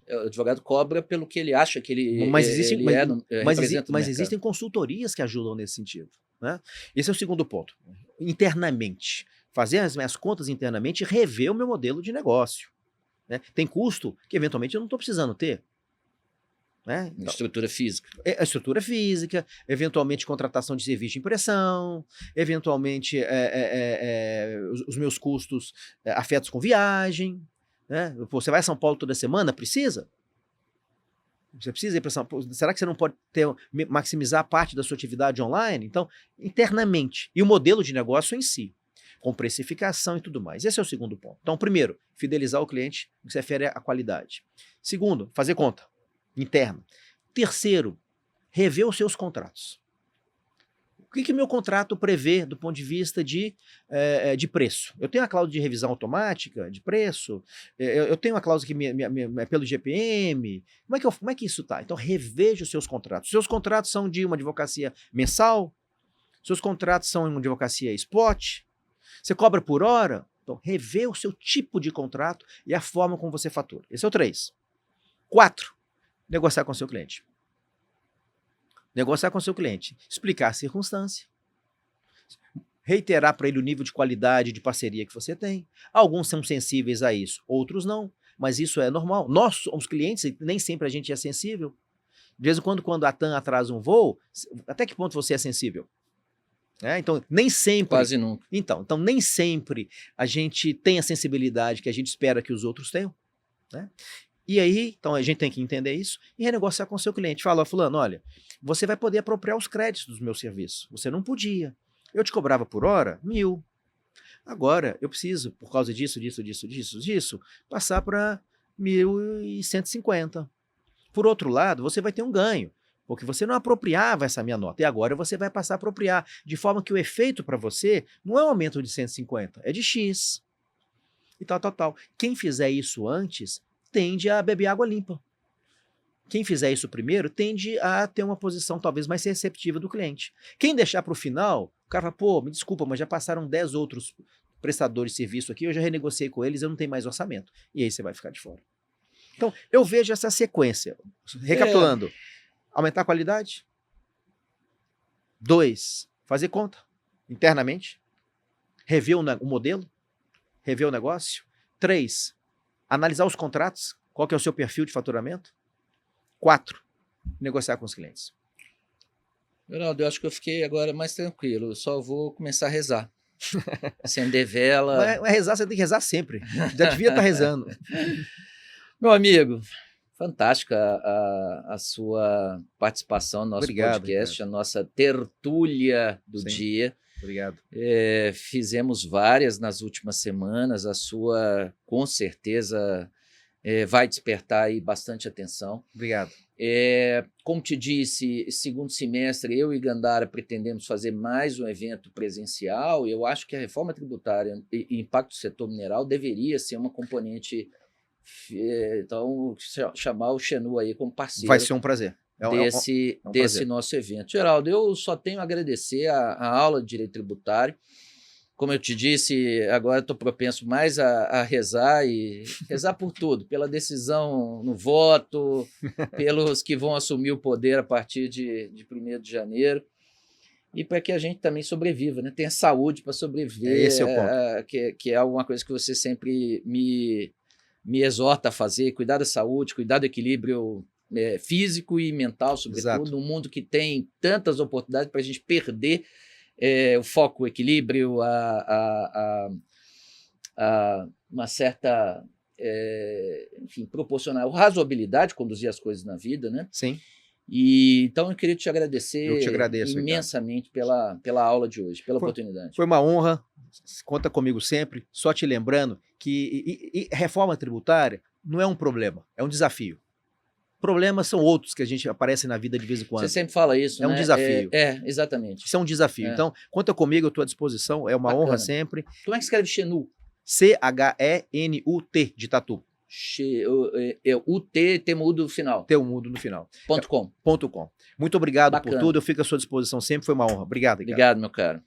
O advogado cobra pelo que ele acha que ele representa no mas mercado. existem consultorias que ajudam nesse sentido, né? Esse é o segundo ponto. Internamente. Fazer as minhas contas internamente e rever o meu modelo de negócio, né? Tem custo que eventualmente eu não estou precisando ter. Né? Então, estrutura física. A estrutura física, eventualmente contratação de serviço de impressão, eventualmente os meus custos afetos com viagem. Né? Você vai a São Paulo toda semana? Precisa? Você precisa ir para São Paulo? Será que você não pode maximizar parte da sua atividade online? Então, internamente. E o modelo de negócio em si, com precificação e tudo mais. Esse é o segundo ponto. Então, primeiro, fidelizar o cliente, no que se refere à qualidade. Segundo, fazer conta interna. Terceiro, rever os seus contratos. O que meu contrato prevê do ponto de vista de preço? Eu tenho a cláusula de revisão automática de preço, eu tenho uma cláusula que é pelo GPM, como é que isso está? Então reveja os seus contratos. Seus contratos são de uma advocacia mensal, seus contratos são de uma advocacia spot, você cobra por hora, então rever o seu tipo de contrato e a forma como você fatura. Esse é o 3. 4, negociar com o seu cliente. Negociar com o seu cliente, explicar a circunstância, reiterar para ele o nível de qualidade de parceria que você tem. Alguns são sensíveis a isso, outros não, mas isso é normal. Nós somos clientes e nem sempre a gente é sensível. De vez em quando a TAM atrasa um voo, até que ponto você é sensível? Então, nem sempre... Quase nunca. Então, nem sempre a gente tem a sensibilidade que a gente espera que os outros tenham, né? E aí, então a gente tem que entender isso e renegociar com o seu cliente. Fala, fulano, olha, você vai poder apropriar os créditos do meu serviço. Você não podia. Eu te cobrava por hora 1.000. Agora, eu preciso, por causa disso, passar para 1.150. Por outro lado, você vai ter um ganho, porque você não apropriava essa minha nota. E agora você vai passar a apropriar, de forma que o efeito para você não é um aumento de 150, é de X. E tal. Quem fizer isso antes tende a beber água limpa. Quem fizer isso primeiro tende a ter uma posição talvez mais receptiva do cliente. Quem deixar para o final, o cara fala, pô, me desculpa, mas já passaram 10 outros prestadores de serviço aqui, eu já renegociei com eles, eu não tenho mais orçamento. E aí você vai ficar de fora. Então, eu vejo essa sequência. Recapitulando, aumentar a qualidade. 2, fazer conta internamente. Rever o modelo. Rever o negócio. 3, analisar os contratos, qual que é o seu perfil de faturamento. 4, negociar com os clientes. Geraldo, eu acho que eu fiquei agora mais tranquilo, eu só vou começar a rezar. Acender vela. Mas rezar, você tem que rezar sempre. Já devia estar rezando. Meu amigo, fantástica a sua participação no nosso podcast, a nossa tertúlia do dia. Obrigado. Fizemos várias nas últimas semanas, a sua com certeza vai despertar aí bastante atenção. Obrigado. Como te disse, segundo semestre, eu e Gandara pretendemos fazer mais um evento presencial, e eu acho que a reforma tributária e impacto do setor mineral deveria ser uma componente, então chamar o Xenu aí como parceiro. Vai ser um prazer. Desse nosso evento. Geraldo, eu só tenho a agradecer a aula de Direito Tributário. Como eu te disse, agora estou propenso mais a rezar, e rezar por tudo, pela decisão no voto, pelos que vão assumir o poder a partir de 1º de janeiro, e para que a gente também sobreviva, né? Tenha saúde para sobreviver. Esse é o ponto. Que é alguma coisa que você sempre me exorta a fazer, cuidar da saúde, cuidar do equilíbrio físico e mental, sobretudo, num mundo que tem tantas oportunidades para a gente perder o foco, o equilíbrio, uma certa, enfim, proporcionar razoabilidade, conduzir as coisas na vida, né? Sim. E então eu queria te agradecer imensamente pela aula de hoje, pela oportunidade. Foi uma honra conta comigo sempre, só te lembrando que reforma tributária não é um problema, é um desafio. Problemas são outros que a gente aparece na vida de vez em quando. Você sempre fala isso, É um né? desafio. Exatamente. Isso é um desafio. É. Então, conta comigo, eu estou à disposição, é uma Bacana. honra sempre. Como é que escreve Xenu? CHENUT, de Tatu. O T, T mudo no final. T mudo no final. .com. .com. Muito obrigado Bacana. por tudo, eu fico à sua disposição sempre, foi uma honra. Obrigado, Ricardo. Obrigado, meu caro.